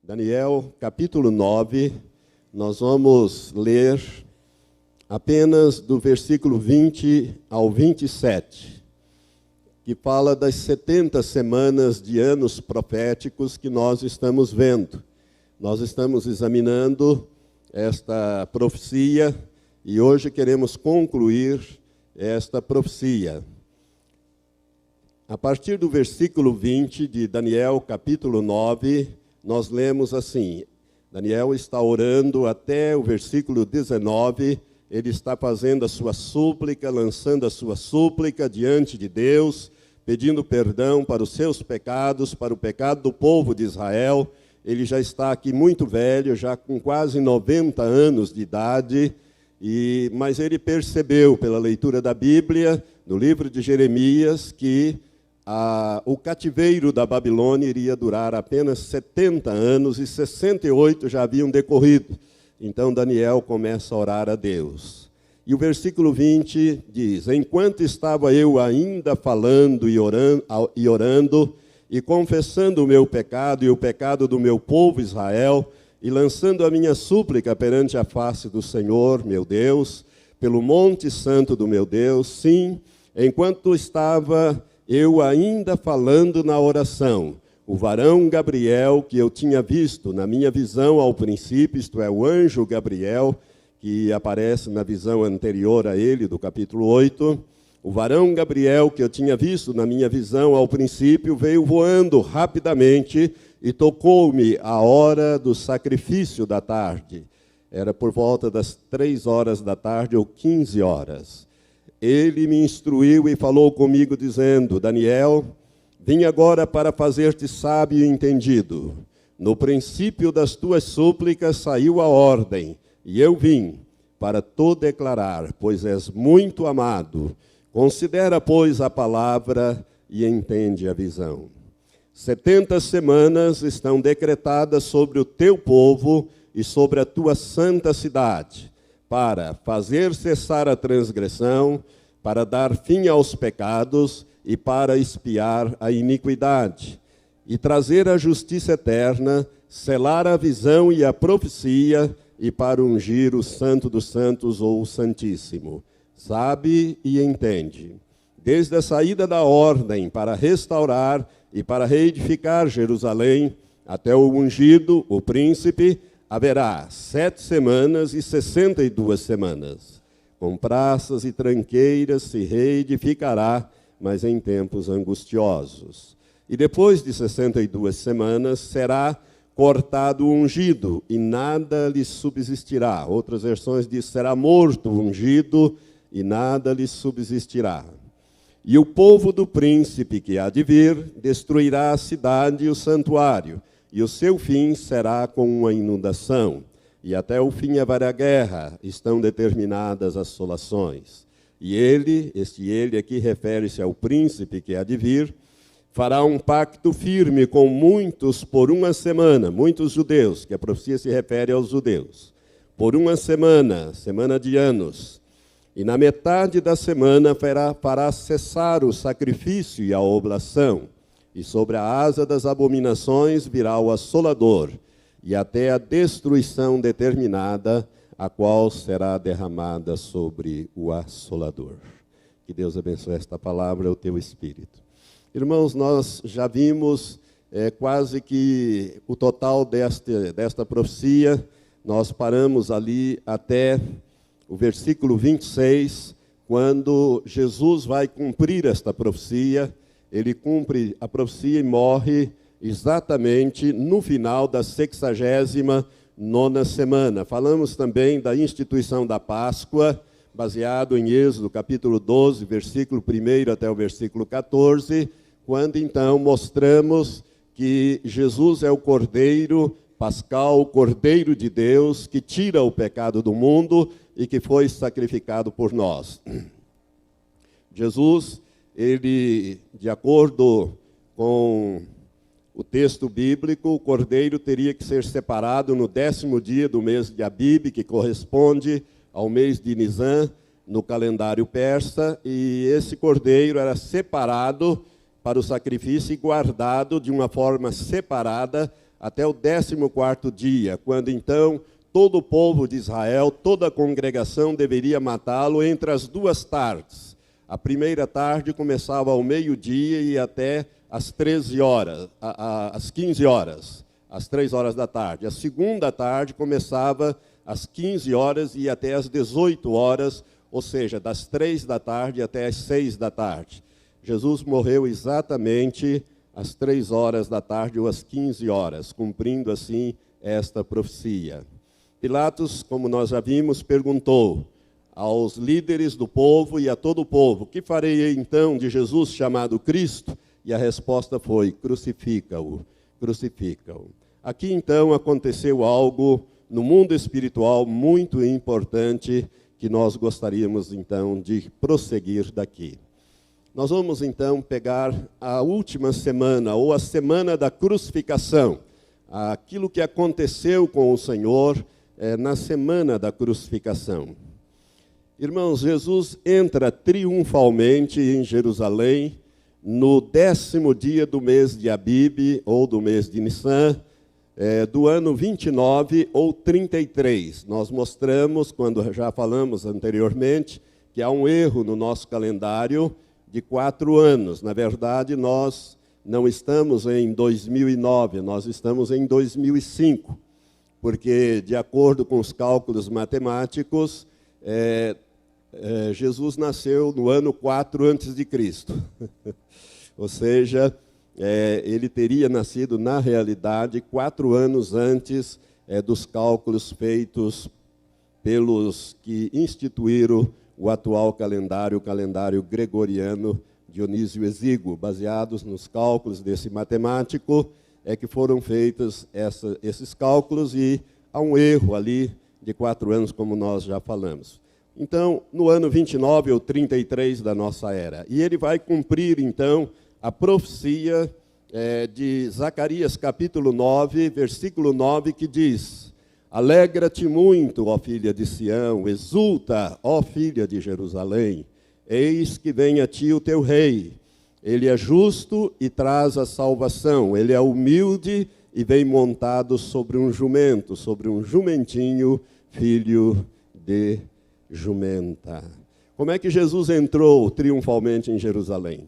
Daniel, capítulo 9, nós vamos ler apenas do versículo 20 ao 27, que fala das 70 semanas de anos proféticos que nós estamos vendo. Nós estamos examinando esta profecia e hoje queremos concluir esta profecia. A partir do versículo 20 de Daniel, capítulo 9, nós lemos assim: Daniel está orando até o versículo 19, ele está fazendo a sua súplica, lançando a sua súplica diante de Deus, pedindo perdão para os seus pecados, para o pecado do povo de Israel. Ele já está aqui muito velho, já com quase 90 anos de idade, mas ele percebeu pela leitura da Bíblia, no livro de Jeremias, que o cativeiro da Babilônia iria durar apenas 70 anos e 68 já haviam decorrido. Então Daniel começa a orar a Deus. E o versículo 20 diz: enquanto estava eu ainda falando e orando e confessando o meu pecado e o pecado do meu povo Israel, e lançando a minha súplica perante a face do Senhor, meu Deus, pelo monte santo do meu Deus, sim, enquanto estava eu ainda falando na oração, o varão Gabriel, que eu tinha visto na minha visão ao princípio, isto é, o anjo Gabriel, que aparece na visão anterior a ele, do capítulo 8, o varão Gabriel, que eu tinha visto na minha visão ao princípio, veio voando rapidamente e tocou-me a hora do sacrifício da tarde. Era por volta das 3 horas da tarde ou 15 horas. Ele me instruiu e falou comigo, dizendo: Daniel, vim agora para fazer-te sábio e entendido. No princípio das tuas súplicas saiu a ordem, e eu vim para te declarar, pois és muito amado. Considera, pois, a palavra e entende a visão. 70 semanas estão decretadas sobre o teu povo e sobre a tua santa cidade, para fazer cessar a transgressão, para dar fim aos pecados e para expiar a iniquidade, e trazer a justiça eterna, selar a visão e a profecia, e para ungir o Santo dos Santos ou o Santíssimo. Sabe e entende. Desde a saída da ordem para restaurar e para reedificar Jerusalém, até o ungido, o príncipe, haverá 7 semanas e 62 semanas. Com praças e tranqueiras se reedificará, mas em tempos angustiosos. E depois de 62 semanas será cortado o ungido, e nada lhe subsistirá. Outras versões dizem: será morto o ungido, e nada lhe subsistirá. E o povo do príncipe que há de vir destruirá a cidade e o santuário, e o seu fim será com uma inundação. E até o fim haverá guerra, estão determinadas assolações. E ele aqui refere-se ao príncipe que há de vir, fará um pacto firme com muitos por uma semana, muitos judeus, que a profecia se refere aos judeus, por uma semana, semana de anos. E na metade da semana fará cessar o sacrifício e a oblação, e sobre a asa das abominações virá o assolador, e até a destruição determinada, a qual será derramada sobre o assolador. Que Deus abençoe esta palavra, o teu Espírito. Irmãos, nós já vimos quase que o total desta profecia. Nós paramos ali até o versículo 26, quando Jesus vai cumprir esta profecia. Ele cumpre a profecia e morre exatamente no final da 69ª semana. Falamos também da instituição da Páscoa, baseado em Êxodo capítulo 12, versículo 1 até o versículo 14, quando então mostramos que Jesus é o Cordeiro Pascal, o Cordeiro de Deus, que tira o pecado do mundo e que foi sacrificado por nós. Jesus, ele, de acordo com o texto bíblico, o cordeiro teria que ser separado no 10º dia do mês de Abib, que corresponde ao mês de Nisan, no calendário persa, e esse cordeiro era separado para o sacrifício e guardado de uma forma separada até o 14º dia, quando então todo o povo de Israel, toda a congregação deveria matá-lo entre as 2 tardes. A primeira tarde começava ao meio-dia e até às 13 horas, às 15 horas, às 3 horas da tarde. A segunda tarde começava às 15 horas e até às 18 horas, ou seja, das 3 da tarde até às 6 da tarde. Jesus morreu exatamente às 3 horas da tarde ou às 15 horas, cumprindo assim esta profecia. Pilatos, como nós já vimos, perguntou aos líderes do povo e a todo o povo: que farei então de Jesus chamado Cristo? E a resposta foi: crucifica-o, crucifica-o. Aqui então aconteceu algo no mundo espiritual muito importante que nós gostaríamos então de prosseguir daqui. Nós vamos então pegar a última semana, ou a semana da crucificação, aquilo que aconteceu com o Senhor na semana da crucificação. Irmãos, Jesus entra triunfalmente em Jerusalém no 10º dia do mês de Abib, ou do mês de Nissan, do ano 29 ou 33. Nós mostramos, quando já falamos anteriormente, que há um erro no nosso calendário de 4 anos. Na verdade, nós não estamos em 2009, nós estamos em 2005, porque, de acordo com os cálculos matemáticos, Jesus nasceu no ano 4 antes de Cristo. Ou seja, ele teria nascido, na realidade, 4 anos antes dos cálculos feitos pelos que instituíram o atual calendário, o calendário gregoriano Dionísio Exíguo. Baseados nos cálculos desse matemático, que foram feitos esses cálculos, e há um erro ali de 4 anos, como nós já falamos. Então, no ano 29 ou 33 da nossa era. E ele vai cumprir, então, a profecia de Zacarias, capítulo 9, versículo 9, que diz: alegra-te muito, ó filha de Sião, exulta, ó filha de Jerusalém, eis que vem a ti o teu rei. Ele é justo e traz a salvação, ele é humilde e vem montado sobre um jumento, sobre um jumentinho, filho de jumenta. Como é que Jesus entrou triunfalmente em Jerusalém?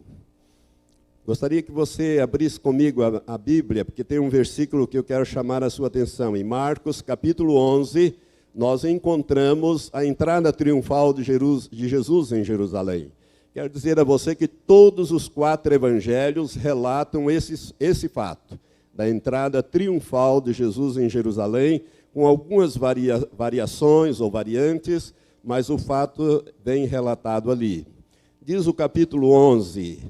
Gostaria que você abrisse comigo a Bíblia, porque tem um versículo que eu quero chamar a sua atenção. Em Marcos, capítulo 11, nós encontramos a entrada triunfal de Jesus em Jerusalém. Quero dizer a você que todos os 4 evangelhos relatam esse fato, da entrada triunfal de Jesus em Jerusalém, com algumas variações ou variantes, mas o fato vem relatado ali. Diz o capítulo 11: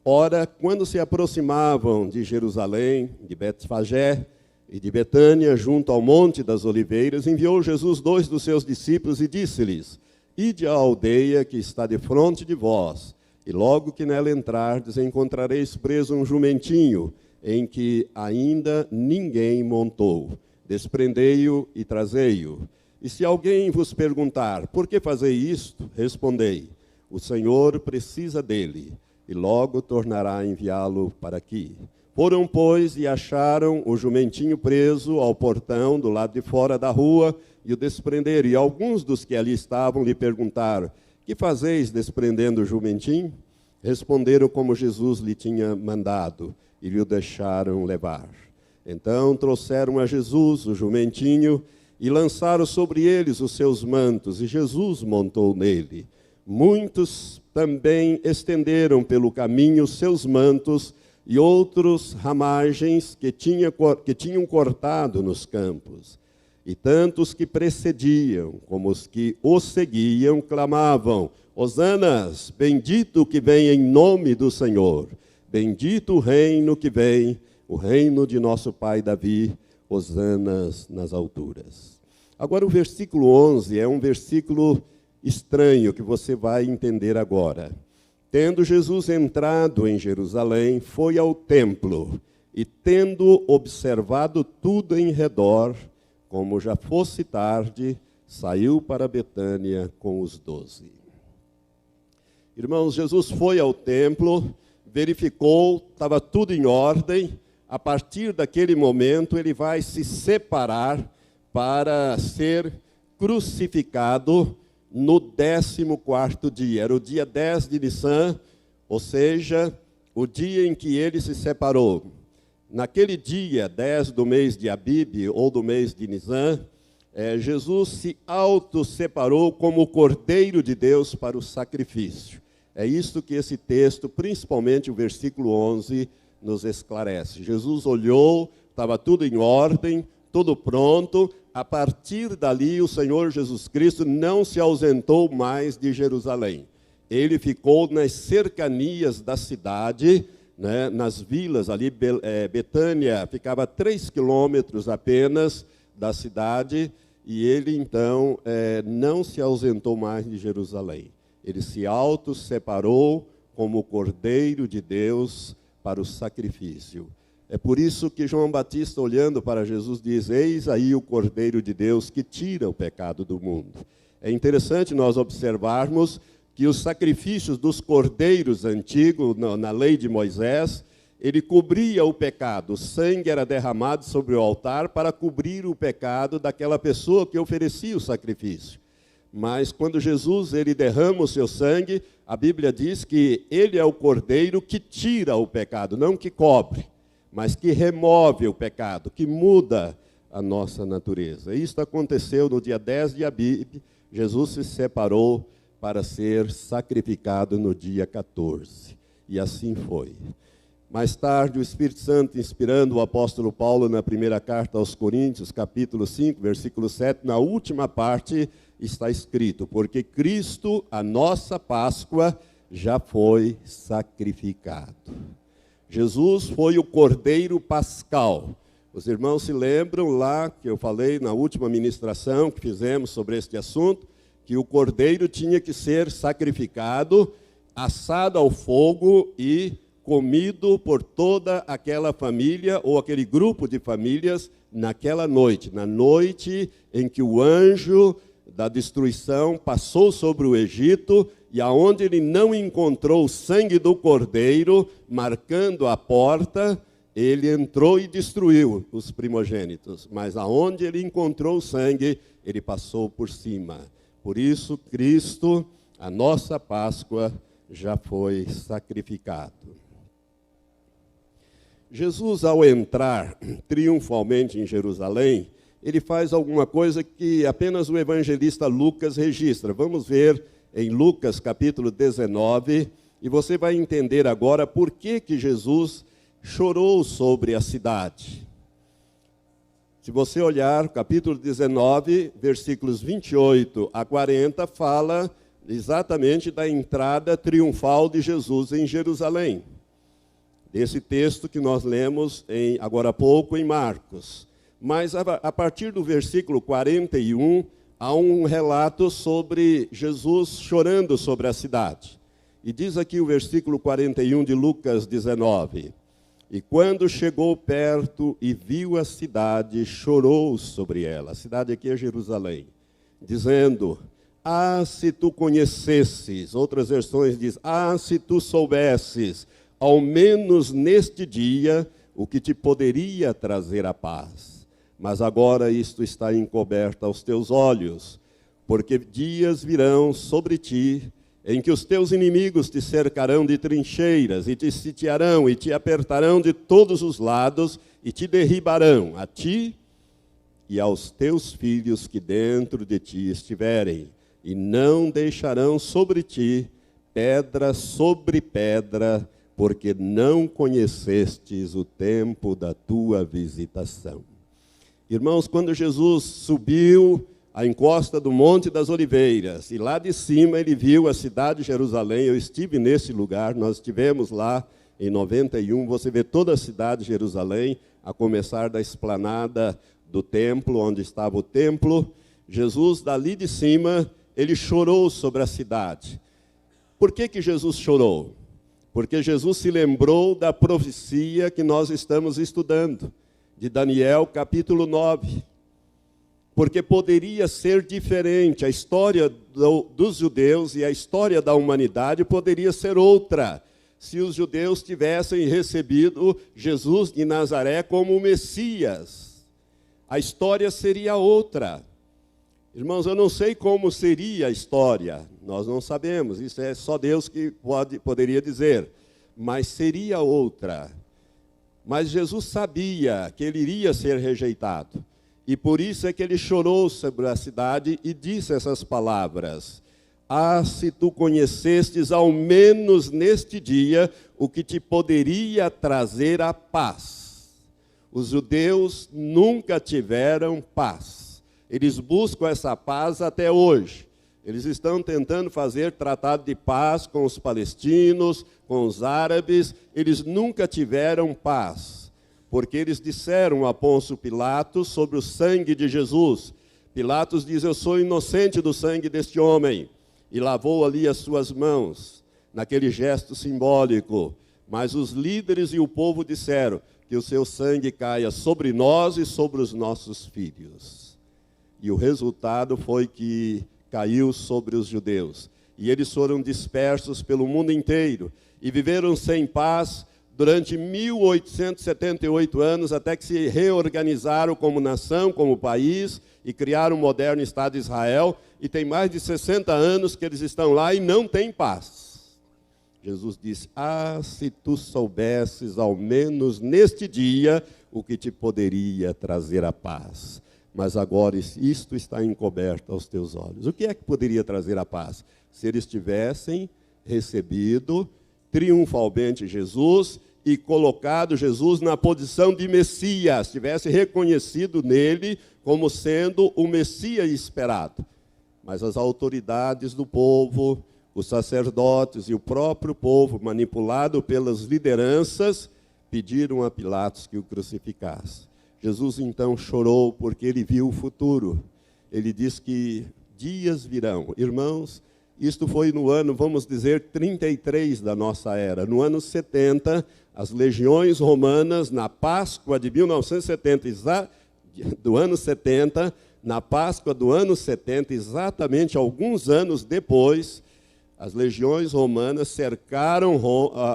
ora, quando se aproximavam de Jerusalém, de Betfagé e de Betânia, junto ao Monte das Oliveiras, enviou Jesus 2 dos seus discípulos e disse-lhes: ide à aldeia que está defronte de vós, e logo que nela entrardes, encontrareis preso um jumentinho, em que ainda ninguém montou. Desprendei-o e trazei-o. E se alguém vos perguntar: por que fazei isto? Respondei: o Senhor precisa dele, e logo tornará a enviá-lo para aqui. Foram, pois, e acharam o jumentinho preso ao portão do lado de fora da rua, e o desprenderam. E alguns dos que ali estavam lhe perguntaram: que fazeis desprendendo o jumentinho? Responderam como Jesus lhe tinha mandado, e lhe o deixaram levar. Então trouxeram a Jesus o jumentinho, e lançaram sobre eles os seus mantos, e Jesus montou nele. Muitos também estenderam pelo caminho os seus mantos, e outros ramagens que tinham cortado nos campos. E tanto os que precediam, como os que os seguiam, clamavam: Hosanas, bendito que vem em nome do Senhor, bendito o reino que vem, o reino de nosso pai Davi, Hosanas nas alturas. Agora o versículo 11 é um versículo estranho que você vai entender agora. Tendo Jesus entrado em Jerusalém, foi ao templo, e tendo observado tudo em redor, como já fosse tarde, saiu para Betânia com os 12. Irmãos, Jesus foi ao templo, verificou, estava tudo em ordem, a partir daquele momento, ele vai se separar para ser crucificado no 14º dia. Era o dia 10 de Nissan, ou seja, o dia em que ele se separou. Naquele dia 10 do mês de Abib, ou do mês de Nissan, Jesus se auto-separou como o Cordeiro de Deus para o sacrifício. É isso que esse texto, principalmente o versículo 11, nos esclarece. Jesus olhou, estava tudo em ordem, tudo pronto. A partir dali, o Senhor Jesus Cristo não se ausentou mais de Jerusalém. Ele ficou nas cercanias da cidade, né, nas vilas ali. Betânia ficava a 3 quilômetros apenas da cidade, e ele então não se ausentou mais de Jerusalém. Ele se auto-separou como o Cordeiro de Deus para o sacrifício. É por isso que João Batista, olhando para Jesus, diz: eis aí o Cordeiro de Deus que tira o pecado do mundo. É interessante nós observarmos que os sacrifícios dos cordeiros antigos, na lei de Moisés, ele cobria o pecado. O sangue era derramado sobre o altar para cobrir o pecado daquela pessoa que oferecia o sacrifício. Mas quando Jesus ele derrama o seu sangue, a Bíblia diz que ele é o Cordeiro que tira o pecado, não que cobre, mas que remove o pecado, que muda a nossa natureza. Isso aconteceu no dia 10 de Abib. Jesus se separou para ser sacrificado no dia 14. E assim foi. Mais tarde, o Espírito Santo, inspirando o apóstolo Paulo na primeira carta aos Coríntios, capítulo 5, versículo 7, na última parte está escrito: porque Cristo, a nossa Páscoa, já foi sacrificado. Jesus foi o Cordeiro Pascal. Os irmãos se lembram lá que eu falei na última ministração que fizemos sobre este assunto, que o cordeiro tinha que ser sacrificado, assado ao fogo e comido por toda aquela família ou aquele grupo de famílias naquela noite, na noite em que o anjo da destruição passou sobre o Egito, e aonde ele não encontrou o sangue do cordeiro marcando a porta, ele entrou e destruiu os primogênitos. Mas aonde ele encontrou o sangue, ele passou por cima. Por isso, Cristo, a nossa Páscoa, já foi sacrificado. Jesus, ao entrar triunfalmente em Jerusalém, ele faz alguma coisa que apenas o evangelista Lucas registra. Vamos ver em Lucas capítulo 19, e você vai entender agora por que Jesus chorou sobre a cidade. Se você olhar, capítulo 19, versículos 28 a 40, fala exatamente da entrada triunfal de Jesus em Jerusalém. Desse texto que nós lemos agora há pouco em Marcos. Mas a partir do versículo 41, há um relato sobre Jesus chorando sobre a cidade. E diz aqui o versículo 41 de Lucas 19. E quando chegou perto e viu a cidade, chorou sobre ela. A cidade aqui é Jerusalém. Dizendo: ah, se tu conhecesses. Outras versões dizem: ah, se tu soubesses, ao menos neste dia, o que te poderia trazer a paz. Mas agora isto está encoberto aos teus olhos, porque dias virão sobre ti, em que os teus inimigos te cercarão de trincheiras, e te sitiarão, e te apertarão de todos os lados, e te derribarão, a ti e aos teus filhos que dentro de ti estiverem, e não deixarão sobre ti pedra sobre pedra, porque não conhecestes o tempo da tua visitação. Irmãos, quando Jesus subiu a encosta do Monte das Oliveiras, e lá de cima ele viu a cidade de Jerusalém, eu estive nesse lugar, nós estivemos lá em 91, você vê toda a cidade de Jerusalém, a começar da esplanada do templo, onde estava o templo. Jesus, dali de cima, ele chorou sobre a cidade. Por que Jesus chorou? Porque Jesus se lembrou da profecia que nós estamos estudando, de Daniel capítulo 9. Porque poderia ser diferente, a história dos judeus e a história da humanidade poderia ser outra, se os judeus tivessem recebido Jesus de Nazaré como o Messias. A história seria outra. Irmãos, eu não sei como seria a história, nós não sabemos, isso é só Deus que poderia dizer, mas seria outra. Mas Jesus sabia que ele iria ser rejeitado, e por isso é que ele chorou sobre a cidade e disse essas palavras: ah, se tu conhecestes ao menos neste dia o que te poderia trazer a paz. Os judeus nunca tiveram paz. Eles buscam essa paz até hoje. Eles estão tentando fazer tratado de paz com os palestinos, com os árabes. Eles nunca tiveram paz, porque eles disseram a Pôncio Pilatos sobre o sangue de Jesus. Pilatos diz: eu sou inocente do sangue deste homem. E lavou ali as suas mãos, naquele gesto simbólico. Mas os líderes e o povo disseram: que o seu sangue caia sobre nós e sobre os nossos filhos. E o resultado foi que caiu sobre os judeus. E eles foram dispersos pelo mundo inteiro. E viveram sem paz durante 1878 anos, até que se reorganizaram como nação, como país, e criaram o moderno Estado de Israel. E tem mais de 60 anos que eles estão lá e não têm paz. Jesus disse: ah, se tu soubesses ao menos neste dia o que te poderia trazer a paz. Mas agora isto está encoberto aos teus olhos. O que é que poderia trazer a paz? Se eles tivessem recebido triunfalmente Jesus e colocado Jesus na posição de Messias, tivesse reconhecido nele como sendo o Messias esperado. Mas as autoridades do povo, os sacerdotes e o próprio povo, manipulado pelas lideranças, pediram a Pilatos que o crucificasse. Jesus então chorou porque ele viu o futuro. Ele diz que dias virão. Irmãos, isto foi no ano, vamos dizer, 33 da nossa era. No ano 70, as legiões romanas, na Páscoa de 1970, do ano 70, na Páscoa do ano 70, exatamente alguns anos depois, as legiões romanas cercaram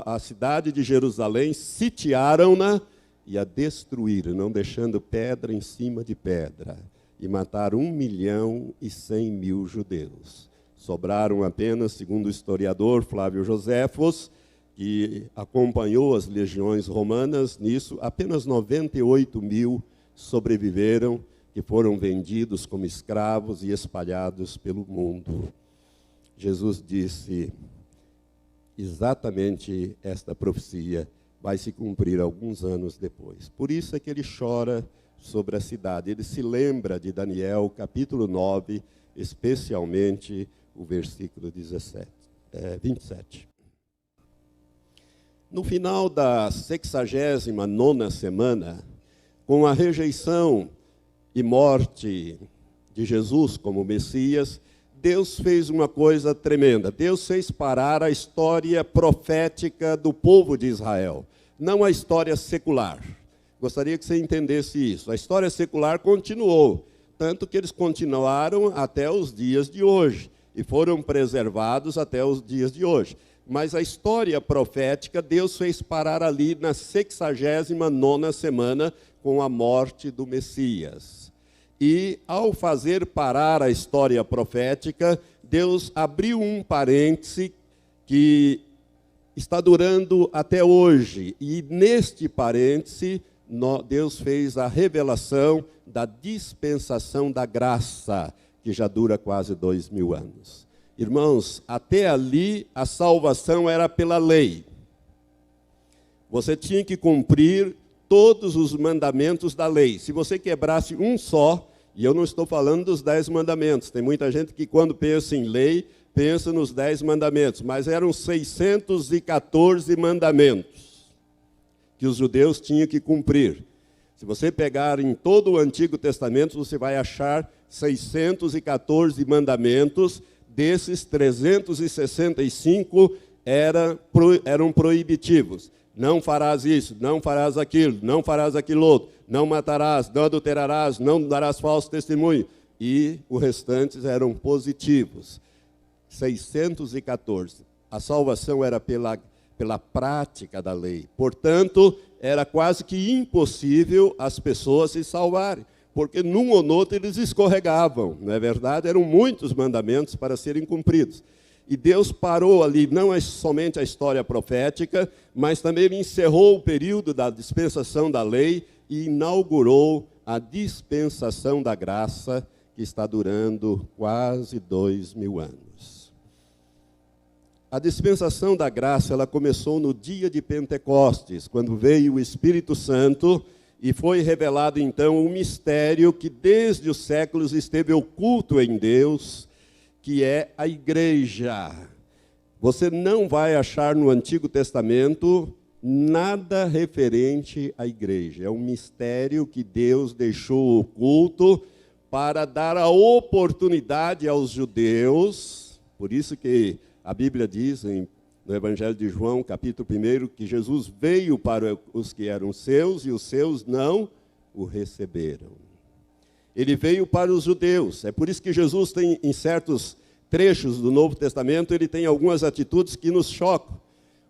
a cidade de Jerusalém, sitiaram-na, e a destruíram, não deixando pedra em cima de pedra, e mataram 1.100.000 judeus. Sobraram apenas, segundo o historiador Flávio Joséfos, que acompanhou as legiões romanas nisso, apenas 98.000 sobreviveram, que foram vendidos como escravos e espalhados pelo mundo. Jesus disse: exatamente esta profecia vai se cumprir alguns anos depois. Por isso é que ele chora sobre a cidade. Ele se lembra de Daniel, capítulo 9, especialmente o versículo 27. No final da 69ª semana, com a rejeição e morte de Jesus como Messias, Deus fez uma coisa tremenda. Deus fez parar a história profética do povo de Israel, não a história secular. Gostaria que você entendesse isso. A história secular continuou, tanto que eles continuaram até os dias de hoje, e foram preservados até os dias de hoje. Mas a história profética, Deus fez parar ali na 69ª semana, com a morte do Messias. E, ao fazer parar a história profética, Deus abriu um parêntese que está durando até hoje. E, neste parêntese, Deus fez a revelação da dispensação da graça, que já dura quase 2000 anos. Irmãos, até ali a salvação era pela lei. Você tinha que cumprir todos os mandamentos da lei. Se você quebrasse um só, e eu não estou falando dos 10 mandamentos, tem muita gente que quando pensa em lei, pensa nos 10 mandamentos, mas eram 614 mandamentos que os judeus tinham que cumprir. Se você pegar em todo o Antigo Testamento, você vai achar 614 mandamentos. Desses, 365 eram proibitivos. Não farás isso, não farás aquilo, não farás aquilo outro, não matarás, não adulterarás, não darás falso testemunho. E os restantes eram positivos. 614. A salvação era pela prática da lei. Portanto, era quase que impossível as pessoas se salvarem, porque num ou noutro eles escorregavam, não é verdade? Eram muitos mandamentos para serem cumpridos. E Deus parou ali, não é somente a história profética, mas também ele encerrou o período da dispensação da lei e inaugurou a dispensação da graça, que está durando quase 2000 anos. A dispensação da graça, ela começou no dia de Pentecostes, quando veio o Espírito Santo e foi revelado então um mistério que desde os séculos esteve oculto em Deus, que é a igreja. Você não vai achar no Antigo Testamento nada referente à igreja. É um mistério que Deus deixou oculto para dar a oportunidade aos judeus. Por isso que a Bíblia diz no Evangelho de João, capítulo 1, que Jesus veio para os que eram seus e os seus não o receberam. Ele veio para os judeus. É por isso que Jesus tem, em certos trechos do Novo Testamento, ele tem algumas atitudes que nos chocam.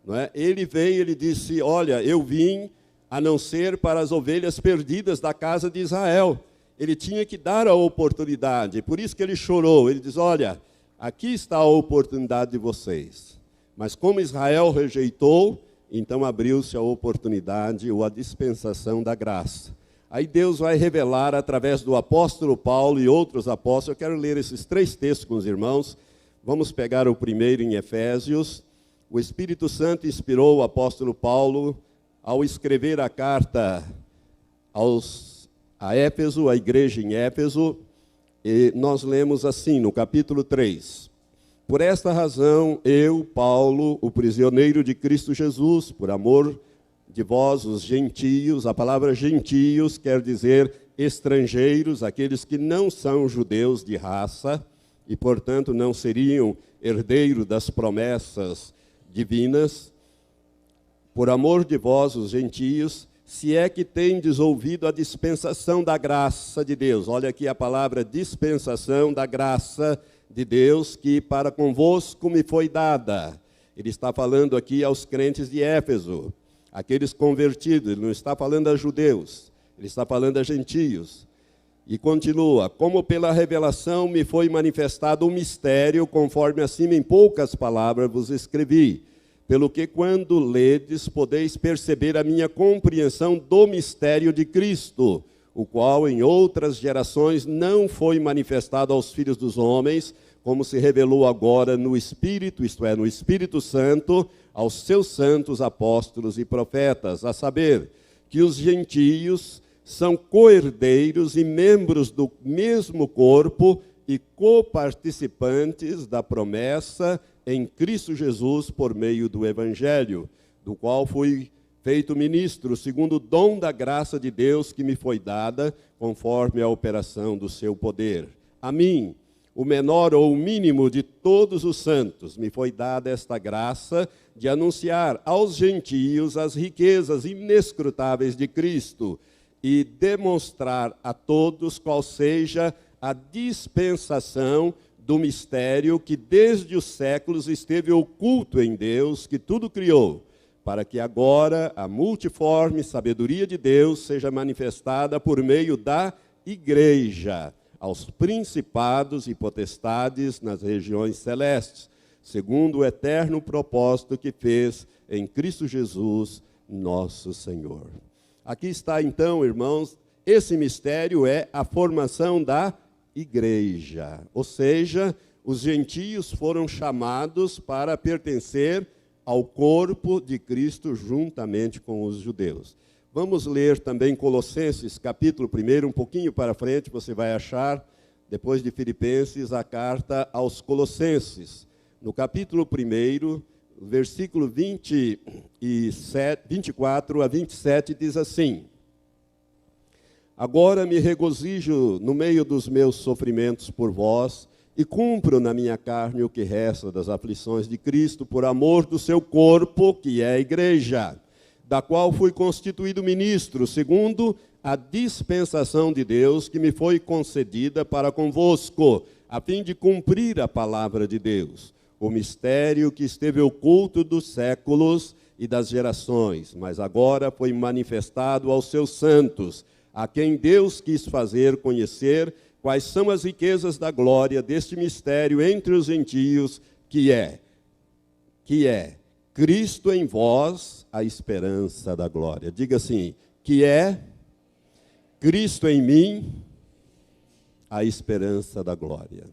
Não é? Ele veio, ele disse, olha, eu vim a não ser para as ovelhas perdidas da casa de Israel. Ele tinha que dar a oportunidade. Por isso que ele chorou. Ele diz, olha, aqui está a oportunidade de vocês. Mas como Israel rejeitou, então abriu-se a oportunidade ou a dispensação da graça. Aí Deus vai revelar através do apóstolo Paulo e outros apóstolos. Eu quero ler esses 3 textos com os irmãos. Vamos pegar o primeiro em Efésios. O Espírito Santo inspirou o apóstolo Paulo ao escrever a carta a Éfeso, a igreja em Éfeso. E nós lemos assim, no capítulo 3. Por esta razão, eu, Paulo, o prisioneiro de Cristo Jesus, por amor de vós, os gentios, a palavra gentios quer dizer estrangeiros, aqueles que não são judeus de raça e, portanto, não seriam herdeiros das promessas divinas. Por amor de vós, os gentios, se é que tendes ouvido a dispensação da graça de Deus. Olha aqui a palavra dispensação da graça de Deus, que para convosco me foi dada. Ele está falando aqui aos crentes de Éfeso, aqueles convertidos. Ele não está falando a judeus, ele está falando a gentios. E continua, como pela revelação me foi manifestado um mistério, conforme acima em poucas palavras vos escrevi, pelo que quando ledes podeis perceber a minha compreensão do mistério de Cristo, o qual em outras gerações não foi manifestado aos filhos dos homens, como se revelou agora no Espírito, isto é, no Espírito Santo, aos seus santos apóstolos e profetas, a saber, que os gentios são co-herdeiros e membros do mesmo corpo e coparticipantes da promessa em Cristo Jesus por meio do Evangelho, do qual fui feito ministro, segundo o dom da graça de Deus que me foi dada, conforme a operação do seu poder. A mim, o menor ou o mínimo de todos os santos, me foi dada esta graça de anunciar aos gentios as riquezas inescrutáveis de Cristo e demonstrar a todos qual seja a dispensação do mistério que desde os séculos esteve oculto em Deus, que tudo criou, para que agora a multiforme sabedoria de Deus seja manifestada por meio da igreja, aos principados e potestades nas regiões celestes, segundo o eterno propósito que fez em Cristo Jesus, nosso Senhor. Aqui está então, irmãos, esse mistério é a formação da igreja, ou seja, os gentios foram chamados para pertencer ao corpo de Cristo juntamente com os judeus. Vamos ler também Colossenses, capítulo 1, um pouquinho para frente, você vai achar, depois de Filipenses, a carta aos Colossenses. No capítulo 1, versículo 24 a 27, diz assim: agora me regozijo no meio dos meus sofrimentos por vós, e cumpro na minha carne o que resta das aflições de Cristo, por amor do seu corpo, que é a igreja, da qual fui constituído ministro, segundo a dispensação de Deus que me foi concedida para convosco, a fim de cumprir a palavra de Deus, o mistério que esteve oculto dos séculos e das gerações, mas agora foi manifestado aos seus santos, a quem Deus quis fazer conhecer quais são as riquezas da glória deste mistério entre os gentios, que é Cristo em vós, a esperança da glória. Diga assim, que é Cristo em mim, a esperança da glória.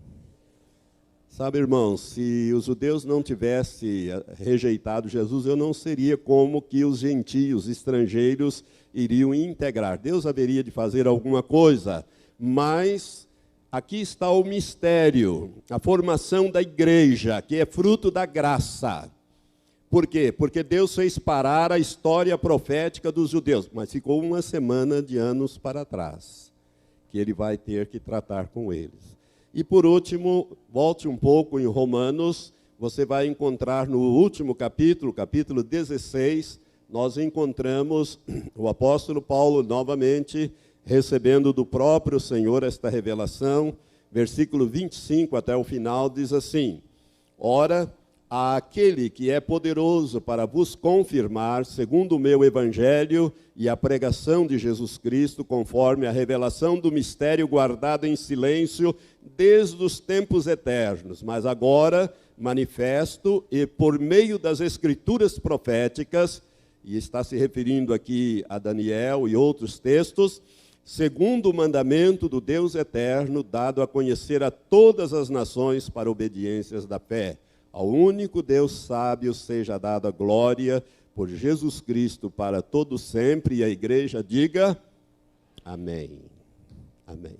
Sabe, irmãos, se os judeus não tivessem rejeitado Jesus, eu não seria como que os gentios, estrangeiros, iriam integrar. Deus haveria de fazer alguma coisa, mas aqui está o mistério, a formação da igreja, que é fruto da graça. Por quê? Porque Deus fez parar a história profética dos judeus, mas ficou uma semana de anos para trás, que ele vai ter que tratar com eles. E por último, volte um pouco em Romanos, você vai encontrar no último capítulo, capítulo 16, nós encontramos o apóstolo Paulo novamente recebendo do próprio Senhor esta revelação. Versículo 25 até o final diz assim: ora, àquele que é poderoso para vos confirmar, segundo o meu evangelho e a pregação de Jesus Cristo, conforme a revelação do mistério guardado em silêncio desde os tempos eternos, mas agora manifesto e por meio das escrituras proféticas, e está se referindo aqui a Daniel e outros textos, segundo o mandamento do Deus eterno, dado a conhecer a todas as nações para obediências da fé. Ao único Deus sábio seja dada glória por Jesus Cristo para todo sempre. E a igreja diga amém. Amém.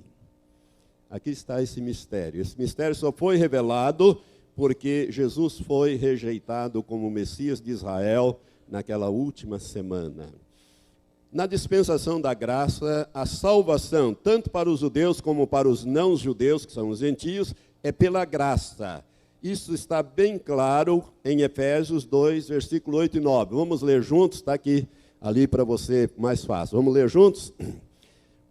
Aqui está esse mistério. Esse mistério só foi revelado porque Jesus foi rejeitado como Messias de Israel naquela última semana. Na dispensação da graça, a salvação, tanto para os judeus como para os não-judeus, que são os gentios, é pela graça. Isso está bem claro em Efésios 2, versículo 8 e 9. Vamos ler juntos, está aqui, ali para você, mais fácil. Vamos ler juntos?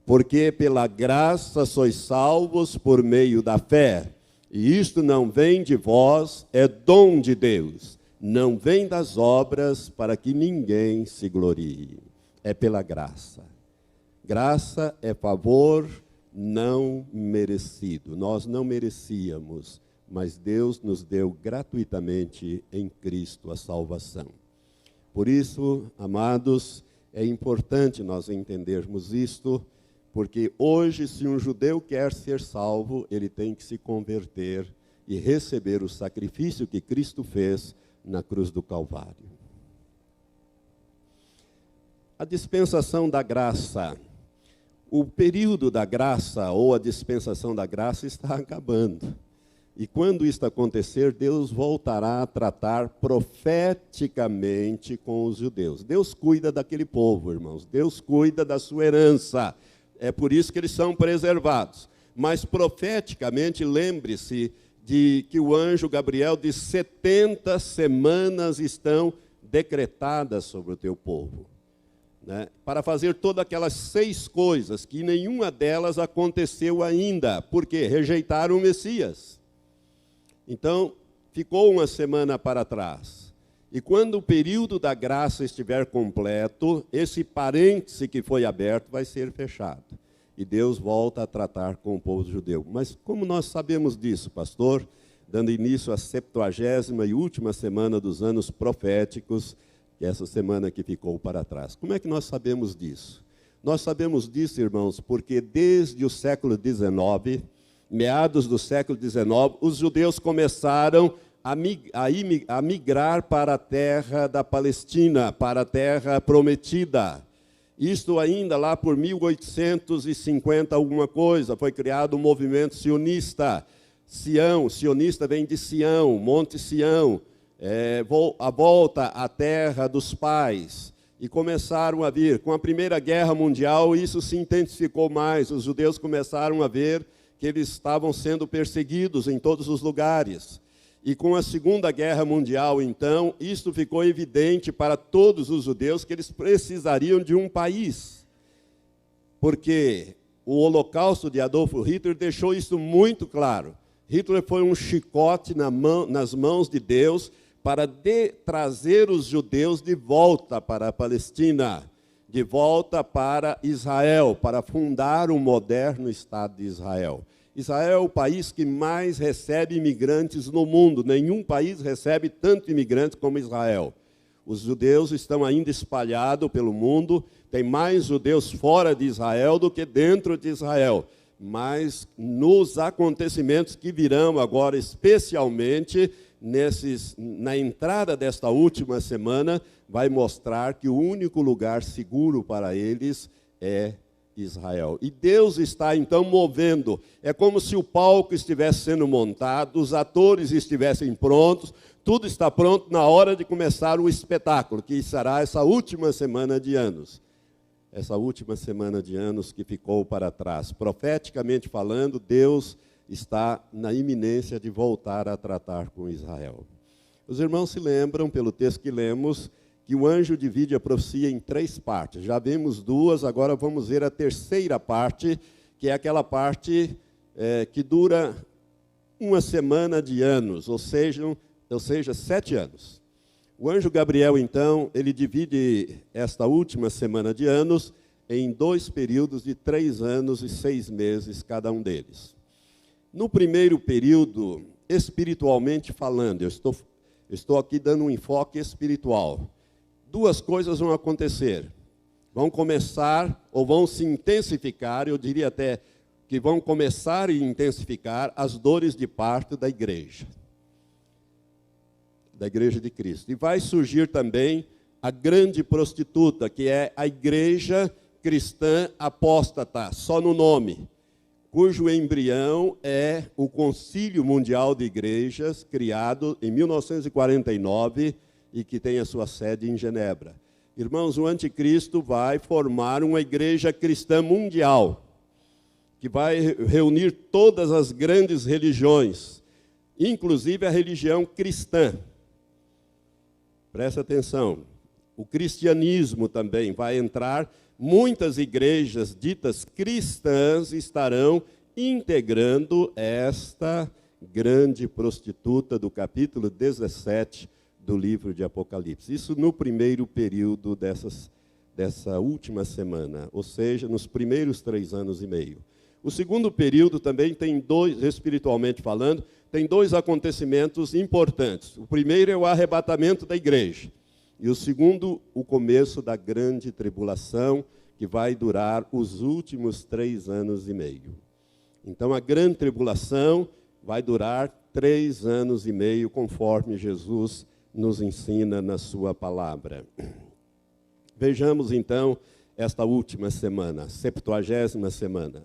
Porque pela graça sois salvos por meio da fé. E isto não vem de vós, é dom de Deus. Não vem das obras para que ninguém se glorie. É pela graça. Graça é favor não merecido. Nós não merecíamos, mas Deus nos deu gratuitamente em Cristo a salvação. Por isso, amados, é importante nós entendermos isto, porque hoje, se um judeu quer ser salvo, ele tem que se converter e receber o sacrifício que Cristo fez na cruz do Calvário. A dispensação da graça. O período da graça, ou a dispensação da graça, está acabando. E quando isto acontecer, Deus voltará a tratar profeticamente com os judeus. Deus cuida daquele povo, irmãos. Deus cuida da sua herança. É por isso que eles são preservados. Mas profeticamente, lembre-se de que o anjo Gabriel diz: 70 semanas estão decretadas sobre o teu povo, né? Para fazer todas aquelas 6 coisas, que nenhuma delas aconteceu ainda. Por quê? Rejeitaram o Messias. Então, ficou uma semana para trás. E quando o período da graça estiver completo, esse parêntese que foi aberto vai ser fechado. E Deus volta a tratar com o povo judeu. Mas como nós sabemos disso, pastor? Dando início à 70ª e última semana dos anos proféticos, que é essa semana que ficou para trás. Como é que nós sabemos disso? Nós sabemos disso, irmãos, porque desde o século XIX, meados do século XIX, os judeus começaram a migrar para a terra da Palestina, para a terra prometida. Isto ainda lá por 1850 alguma coisa, foi criado um movimento sionista. Sião, sionista vem de Sião, Monte Sião, a volta à terra dos pais. E começaram a vir, com a Primeira Guerra Mundial, isso se intensificou mais. Os judeus começaram a ver que eles estavam sendo perseguidos em todos os lugares. E com a Segunda Guerra Mundial, então, isto ficou evidente para todos os judeus que eles precisariam de um país. Porque o Holocausto de Adolf Hitler deixou isso muito claro. Hitler foi um chicote nas mãos de Deus para trazer os judeus de volta para a Palestina, de volta para Israel, para fundar um moderno Estado de Israel. Israel é o país que mais recebe imigrantes no mundo. Nenhum país recebe tanto imigrantes como Israel. Os judeus estão ainda espalhados pelo mundo. Tem mais judeus fora de Israel do que dentro de Israel. Mas nos acontecimentos que virão agora, especialmente na entrada desta última semana, vai mostrar que o único lugar seguro para eles é Israel. E Deus está então movendo. É como se o palco estivesse sendo montado, os atores estivessem prontos, tudo está pronto na hora de começar o espetáculo, que será essa última semana de anos. Essa última semana de anos que ficou para trás. Profeticamente falando, Deus está na iminência de voltar a tratar com Israel. Os irmãos se lembram, pelo texto que lemos, que o anjo divide a profecia em 3 partes. Já vimos 2, agora vamos ver a terceira parte, que é aquela parte que dura uma semana de anos, ou seja, 7 anos. O anjo Gabriel, então, ele divide esta última semana de anos em 2 períodos de 3 anos e 6 meses, cada um deles. No primeiro período, espiritualmente falando, eu estou aqui dando um enfoque espiritual. 2 coisas vão acontecer. Vão começar, ou vão se intensificar, eu diria até que vão começar e intensificar as dores de parto da igreja de Cristo. E vai surgir também a grande prostituta, que é a igreja cristã apóstata, só no nome, cujo embrião é o Concílio Mundial de Igrejas, criado em 1949 e que tem a sua sede em Genebra. Irmãos, o anticristo vai formar uma igreja cristã mundial, que vai reunir todas as grandes religiões, inclusive a religião cristã. Presta atenção, o cristianismo também vai entrar, muitas igrejas ditas cristãs estarão integrando esta grande prostituta do capítulo 17 do livro de Apocalipse. Isso no primeiro período dessa última semana, ou seja, nos primeiros 3 anos e meio. O segundo período também tem espiritualmente falando, tem 2 acontecimentos importantes. O primeiro é o arrebatamento da igreja. E o segundo, o começo da grande tribulação, que vai durar os últimos 3 anos e meio. Então, a grande tribulação vai durar 3 anos e meio, conforme Jesus nos ensina na sua palavra. Vejamos, então, esta última semana, 70ª semana.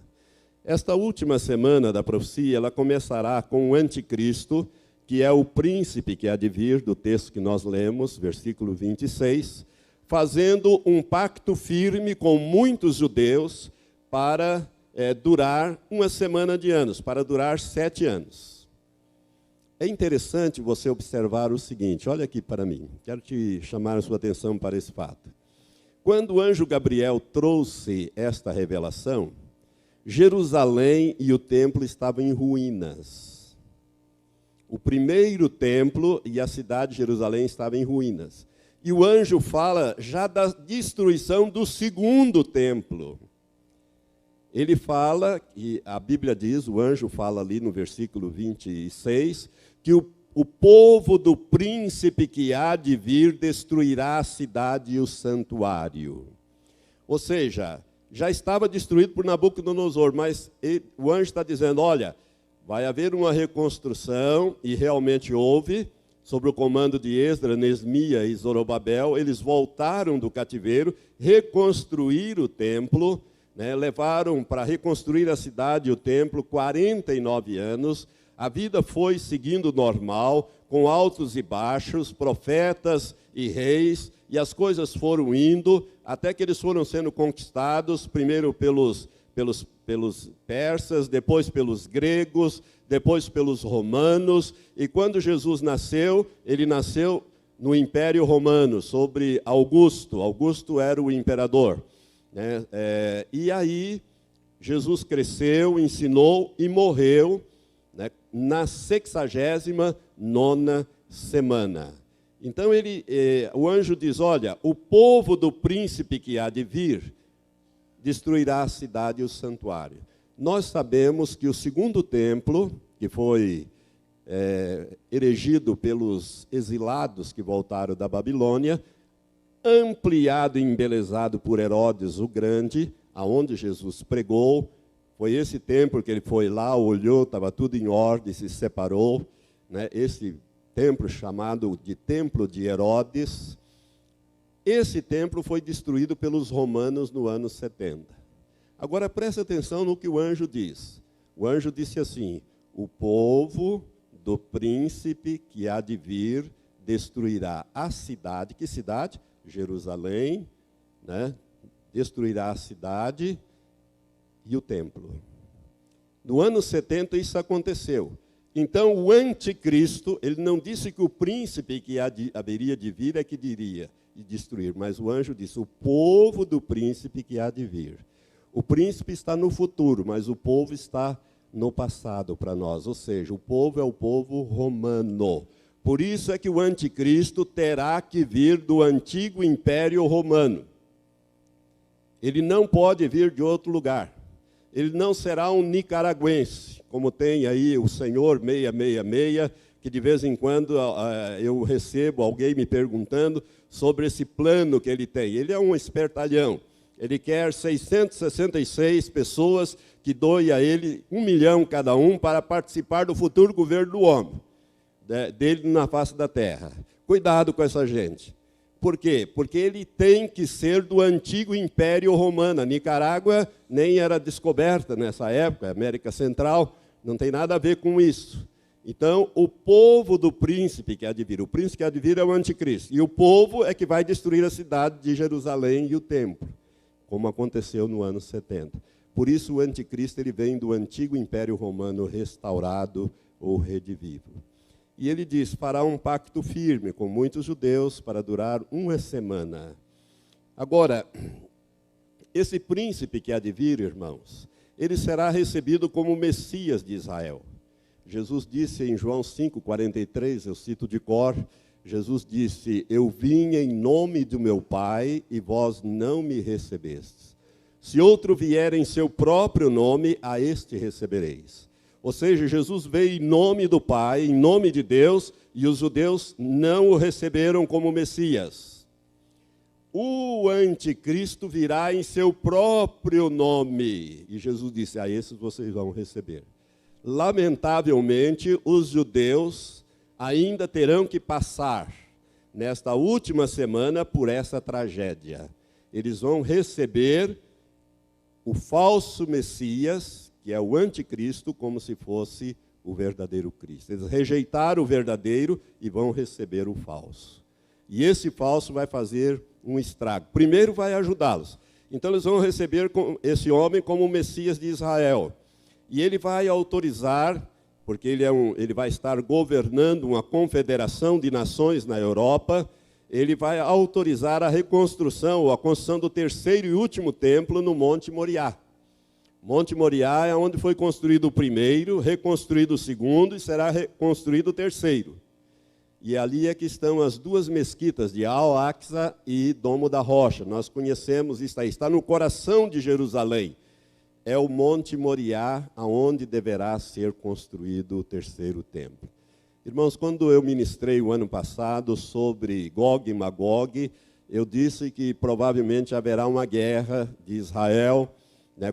Esta última semana da profecia, ela começará com o anticristo, que é o príncipe que há de vir, do texto que nós lemos, versículo 26, fazendo um pacto firme com muitos judeus para durar uma semana de anos, para durar 7 anos. É interessante você observar o seguinte, olha aqui para mim, quero te chamar a sua atenção para esse fato. Quando o anjo Gabriel trouxe esta revelação, Jerusalém e o templo estavam em ruínas. O primeiro templo e a cidade de Jerusalém estavam em ruínas. E o anjo fala já da destruição do segundo templo. Ele fala, e a Bíblia diz, o anjo fala ali no versículo 26, que o povo do príncipe que há de vir destruirá a cidade e o santuário. Ou seja, já estava destruído por Nabucodonosor, mas o anjo está dizendo, olha, vai haver uma reconstrução, e realmente houve, sob o comando de Esdras, Neemias e Zorobabel. Eles voltaram do cativeiro, reconstruíram o templo, levaram para reconstruir a cidade e o templo 49 anos. A vida foi seguindo normal, com altos e baixos, profetas e reis, e as coisas foram indo, até que eles foram sendo conquistados, primeiro pelos persas, depois pelos gregos, depois pelos romanos. E quando Jesus nasceu, ele nasceu no Império Romano, sobre Augusto. Augusto era o imperador. E aí, Jesus cresceu, ensinou e morreu, né, na 69ª semana. Então o anjo diz, olha, o povo do príncipe que há de vir destruirá a cidade e o santuário. Nós sabemos que o segundo templo, que foi erigido pelos exilados que voltaram da Babilônia, ampliado e embelezado por Herodes o Grande, aonde Jesus pregou, foi esse templo que ele foi lá, olhou, estava tudo em ordem, se separou, né? Esse templo chamado de Templo de Herodes. Esse templo foi destruído pelos romanos no ano 70. Agora preste atenção no que o anjo diz. O anjo disse assim, o povo do príncipe que há de vir destruirá a cidade. Que cidade? Jerusalém, né? Destruirá a cidade e o templo. No ano 70 isso aconteceu. Então o anticristo, ele não disse que o príncipe que haveria de vir é que diria e destruir, mas o anjo disse, o povo do príncipe que há de vir. O príncipe está no futuro, mas o povo está no passado para nós, ou seja, o povo é o povo romano. Por isso é que o anticristo terá que vir do antigo império romano. Ele não pode vir de outro lugar. Ele não será um nicaragüense, como tem aí o senhor 666, que de vez em quando eu recebo alguém me perguntando sobre esse plano que ele tem. Ele é um espertalhão. Ele quer 666 pessoas que doem a ele 1 milhão cada um para participar do futuro governo do homem, dele na face da terra. Cuidado com essa gente. Por quê? Porque ele tem que ser do antigo Império Romano. A Nicarágua nem era descoberta nessa época, a América Central, não tem nada a ver com isso. Então, o povo do príncipe que há de vir, o príncipe que há de vir é o anticristo, e o povo é que vai destruir a cidade de Jerusalém e o templo, como aconteceu no ano 70. Por isso, o anticristo ele vem do antigo Império Romano restaurado ou redivivo. E ele diz, fará um pacto firme com muitos judeus para durar 1 semana. Agora, esse príncipe que há de vir, irmãos, ele será recebido como o Messias de Israel. Jesus disse em João 5,43, eu cito de cor, Jesus disse, eu vim em nome do meu Pai e vós não me recebestes. Se outro vier em seu próprio nome, a este recebereis. Ou seja, Jesus veio em nome do Pai, em nome de Deus, e os judeus não o receberam como Messias. O anticristo virá em seu próprio nome. E Jesus disse, a esses vocês vão receber. Lamentavelmente, os judeus ainda terão que passar, nesta última semana, por essa tragédia. Eles vão receber o falso Messias, que é o anticristo, como se fosse o verdadeiro Cristo. Eles rejeitaram o verdadeiro e vão receber o falso. E esse falso vai fazer um estrago. Primeiro vai ajudá-los. Então eles vão receber esse homem como o Messias de Israel. E ele vai autorizar, porque ele vai estar governando uma confederação de nações na Europa, ele vai autorizar a reconstrução, ou a construção do terceiro e último templo no Monte Moriá. Monte Moriá é onde foi construído o primeiro, reconstruído o segundo e será reconstruído o terceiro. E ali é que estão as duas mesquitas de Al-Aqsa e Domo da Rocha. Nós conhecemos isso aí, está no coração de Jerusalém. É o Monte Moriá, aonde deverá ser construído o terceiro templo. Irmãos, quando eu ministrei o ano passado sobre Gog e Magog, eu disse que provavelmente haverá uma guerra de Israel,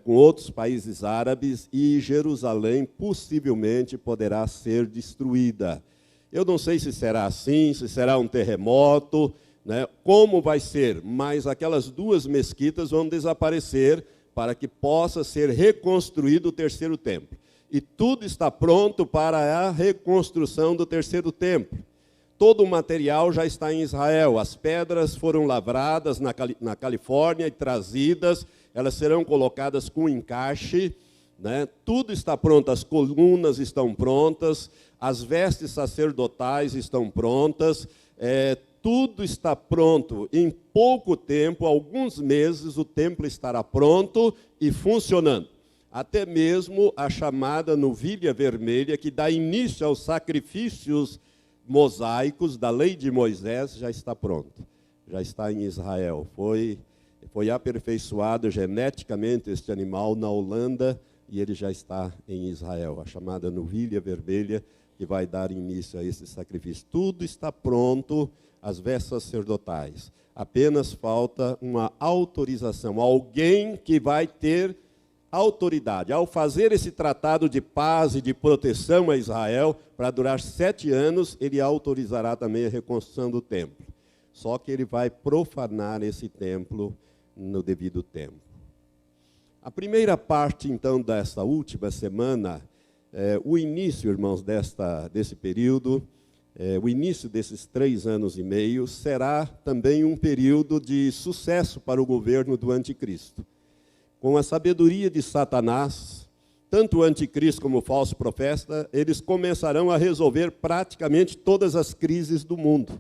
com outros países árabes, e Jerusalém possivelmente poderá ser destruída. Eu não sei se será assim, se será um terremoto, como vai ser, mas aquelas duas mesquitas vão desaparecer para que possa ser reconstruído o terceiro templo. E tudo está pronto para a reconstrução do terceiro templo. Todo o material já está em Israel. As pedras foram lavradas na Califórnia e trazidas. Elas serão colocadas com encaixe. Tudo está pronto. As colunas estão prontas. As vestes sacerdotais estão prontas. Tudo está pronto. Em pouco tempo, alguns meses, o templo estará pronto e funcionando. até mesmo a chamada novilha vermelha, que dá início aos sacrifícios mosaicos da lei de Moisés, já está pronto, já está em Israel. Foi aperfeiçoado geneticamente este animal na Holanda e ele já está em Israel, a chamada novilha vermelha, que vai dar início a esse sacrifício. Tudo está pronto, as vestes sacerdotais. Apenas falta uma autorização, alguém que vai ter autoridade. Ao fazer esse tratado de paz e de proteção a Israel, para durar 7 anos, ele autorizará também a reconstrução do templo. Só que ele vai profanar esse templo no devido tempo. A primeira parte, então, desta última semana, o início, irmãos, desse período, o início desses 3 anos e meio, será também um período de sucesso para o governo do anticristo. Com a sabedoria de Satanás, tanto o anticristo como o falso profeta, eles começarão a resolver praticamente todas as crises do mundo.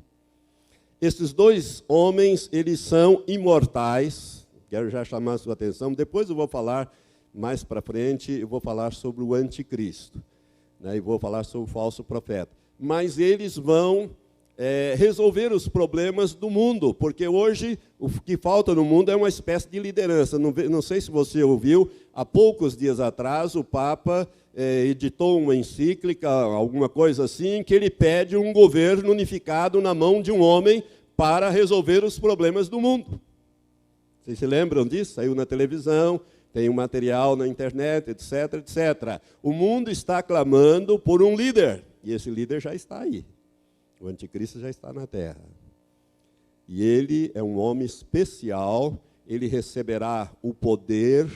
Esses 2 homens, eles são imortais. Quero já chamar a sua atenção. Depois eu vou falar, mais para frente, eu vou falar sobre o anticristo, né, e vou falar sobre o falso profeta. Mas eles vão resolver os problemas do mundo, porque hoje o que falta no mundo é uma espécie de liderança. Não sei se você ouviu, há poucos dias atrás o Papa editou uma encíclica, alguma coisa assim, que ele pede um governo unificado na mão de um homem para resolver os problemas do mundo. Vocês se lembram disso? Saiu na televisão, tem um material na internet, etc, etc. O mundo está clamando por um líder, e esse líder já está aí. O anticristo já está na terra. E ele é um homem especial, ele receberá o poder,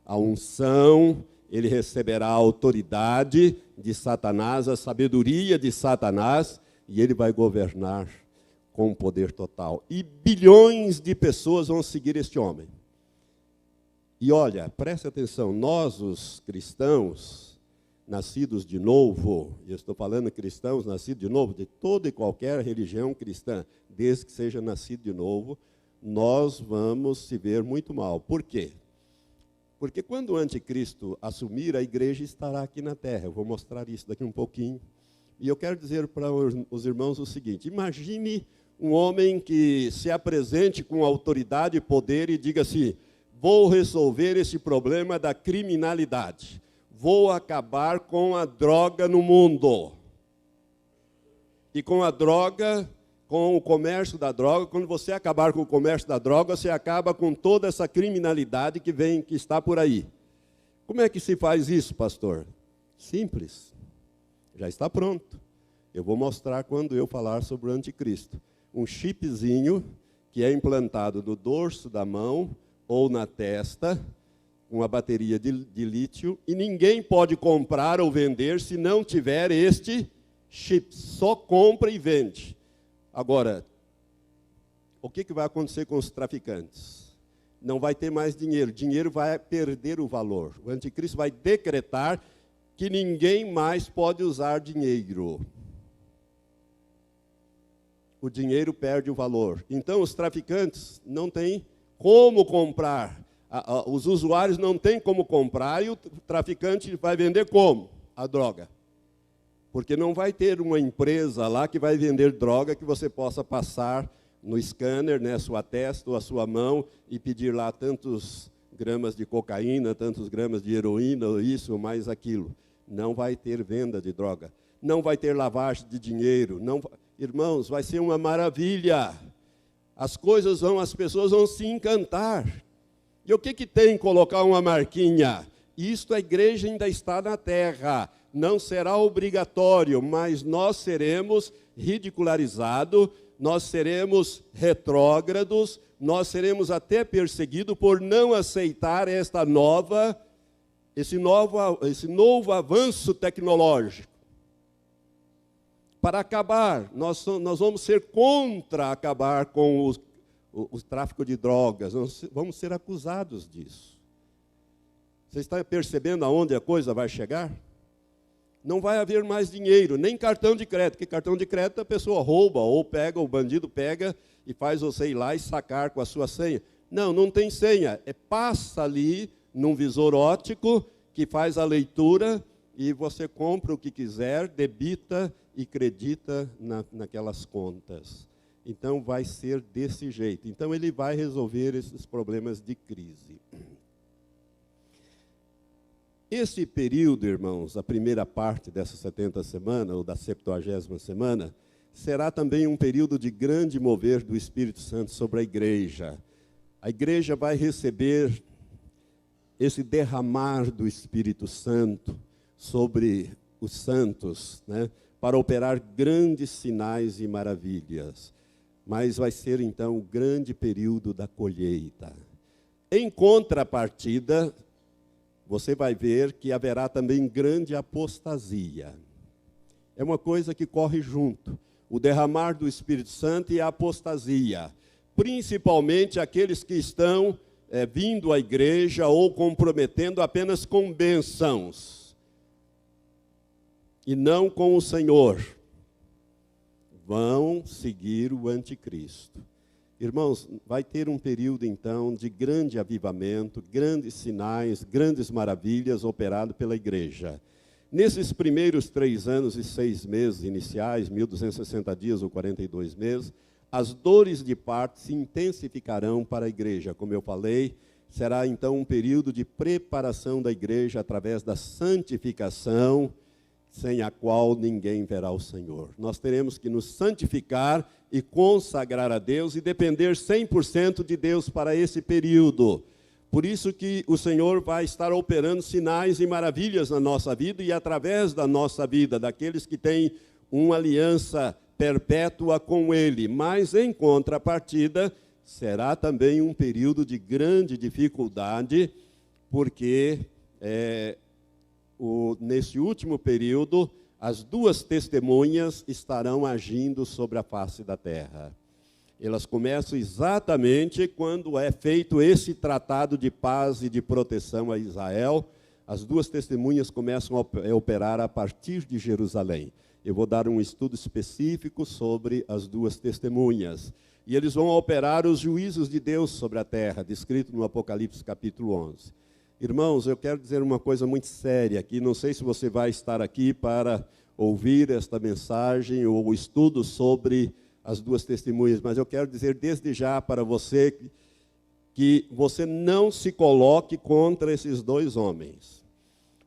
a unção, ele receberá a autoridade de Satanás, a sabedoria de Satanás, e ele vai governar com poder total. E bilhões de pessoas vão seguir este homem. E olha, preste atenção, nós os cristãos, nascidos de novo, eu estou falando cristãos nascidos de novo, de toda e qualquer religião cristã, desde que seja nascido de novo, nós vamos se ver muito mal. Por quê? Porque quando o anticristo assumir, a igreja estará aqui na terra. Eu vou mostrar isso daqui um pouquinho. E eu quero dizer para os irmãos o seguinte: imagine um homem que se apresente com autoridade e poder e diga assim: vou resolver esse problema da criminalidade. Vou acabar com a droga no mundo. E com a droga, com o comércio da droga, quando você acabar com o comércio da droga, você acaba com toda essa criminalidade que está por aí. Como é que se faz isso, pastor? Simples. Já está pronto. Eu vou mostrar quando eu falar sobre o anticristo. Um chipzinho que é implantado no dorso da mão ou na testa, uma bateria de lítio, e ninguém pode comprar ou vender se não tiver este chip. Só compra e vende. Agora, o que vai acontecer com os traficantes? Não vai ter mais dinheiro. Dinheiro vai perder o valor. O anticristo vai decretar que ninguém mais pode usar dinheiro. O dinheiro perde o valor. Então, os traficantes não têm como comprar. Os usuários não têm como comprar e o traficante vai vender como? A droga. Porque não vai ter uma empresa lá que vai vender droga que você possa passar no scanner, né, a sua testa ou a sua mão e pedir lá tantos gramas de cocaína, tantos gramas de heroína, isso, mais aquilo. Não vai ter venda de droga. Não vai ter lavagem de dinheiro. Não, irmãos, vai ser uma maravilha. As pessoas vão se encantar. E o que tem colocar uma marquinha? Isto a igreja ainda está na terra. Não será obrigatório, mas nós seremos ridicularizados, nós seremos retrógrados, nós seremos até perseguidos por não aceitar esse novo avanço tecnológico. Para acabar, nós vamos ser contra acabar com o tráfico de drogas, nós vamos ser acusados disso. Você está percebendo aonde a coisa vai chegar? Não vai haver mais dinheiro, nem cartão de crédito, porque cartão de crédito a pessoa rouba, ou pega, o bandido pega e faz você ir lá e sacar com a sua senha. Não tem senha, passa ali num visor óptico que faz a leitura e você compra o que quiser, debita e credita naquelas contas. Então vai ser desse jeito. Então ele vai resolver esses problemas de crise. Esse período, irmãos, a primeira parte dessa 70 semana, ou da 70ª semana, será também um período de grande mover do Espírito Santo sobre a igreja. A igreja vai receber esse derramar do Espírito Santo sobre os santos, né, para operar grandes sinais e maravilhas. Mas vai ser, então, o grande período da colheita. Em contrapartida, você vai ver que haverá também grande apostasia. É uma coisa que corre junto. O derramar do Espírito Santo e a apostasia. Principalmente aqueles que estão vindo à igreja ou comprometendo apenas com bênçãos. E não com o Senhor. Vão seguir o anticristo. Irmãos, vai ter um período, então, de grande avivamento, grandes sinais, grandes maravilhas operado pela igreja. Nesses primeiros 3 anos e 6 meses iniciais, 1260 dias ou 42 meses, as dores de parto se intensificarão para a igreja. Como eu falei, será, então, um período de preparação da igreja através da santificação, sem a qual ninguém verá o Senhor. Nós teremos que nos santificar e consagrar a Deus e depender 100% de Deus para esse período. Por isso que o Senhor vai estar operando sinais e maravilhas na nossa vida e através da nossa vida, daqueles que têm uma aliança perpétua com Ele. Mas, em contrapartida, será também um período de grande dificuldade, porque nesse último período, as 2 testemunhas estarão agindo sobre a face da terra. Elas começam exatamente quando é feito esse tratado de paz e de proteção a Israel. As 2 testemunhas começam a operar a partir de Jerusalém. Eu vou dar um estudo específico sobre as 2 testemunhas. E eles vão operar os juízos de Deus sobre a terra, descrito no Apocalipse capítulo 11. Irmãos, eu quero dizer uma coisa muito séria aqui. Não sei se você vai estar aqui para ouvir esta mensagem ou o estudo sobre as 2 testemunhas, mas eu quero dizer desde já para você que você não se coloque contra esses 2 homens,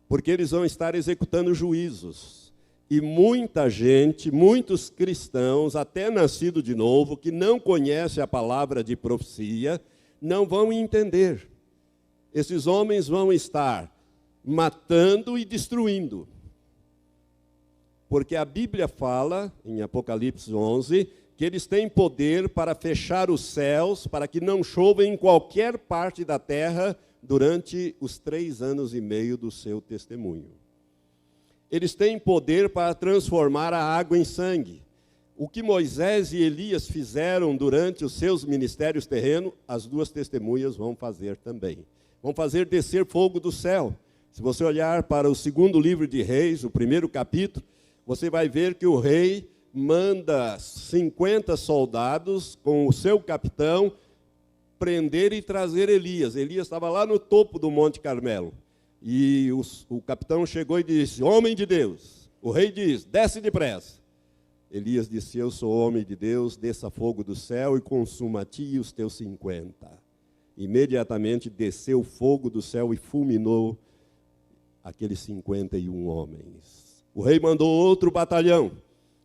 porque eles vão estar executando juízos. E muita gente, muitos cristãos, até nascido de novo, que não conhece a palavra de profecia, não vão entender. Esses homens vão estar matando e destruindo. Porque a Bíblia fala, em Apocalipse 11, que eles têm poder para fechar os céus, para que não chova em qualquer parte da terra durante os 3 anos e meio do seu testemunho. Eles têm poder para transformar a água em sangue. O que Moisés e Elias fizeram durante os seus ministérios terrenos, as 2 testemunhas vão fazer também. Vão fazer descer fogo do céu. Se você olhar para o 2º livro de Reis, o 1º capítulo, você vai ver que o rei manda 50 soldados com o seu capitão prender e trazer Elias. Elias estava lá no topo do Monte Carmelo. E o capitão chegou e disse: homem de Deus. O rei diz: desce depressa. Elias disse: eu sou homem de Deus, desça fogo do céu e consuma a ti e os teus 50. Imediatamente desceu fogo do céu e fulminou aqueles 51 homens. O rei mandou outro batalhão.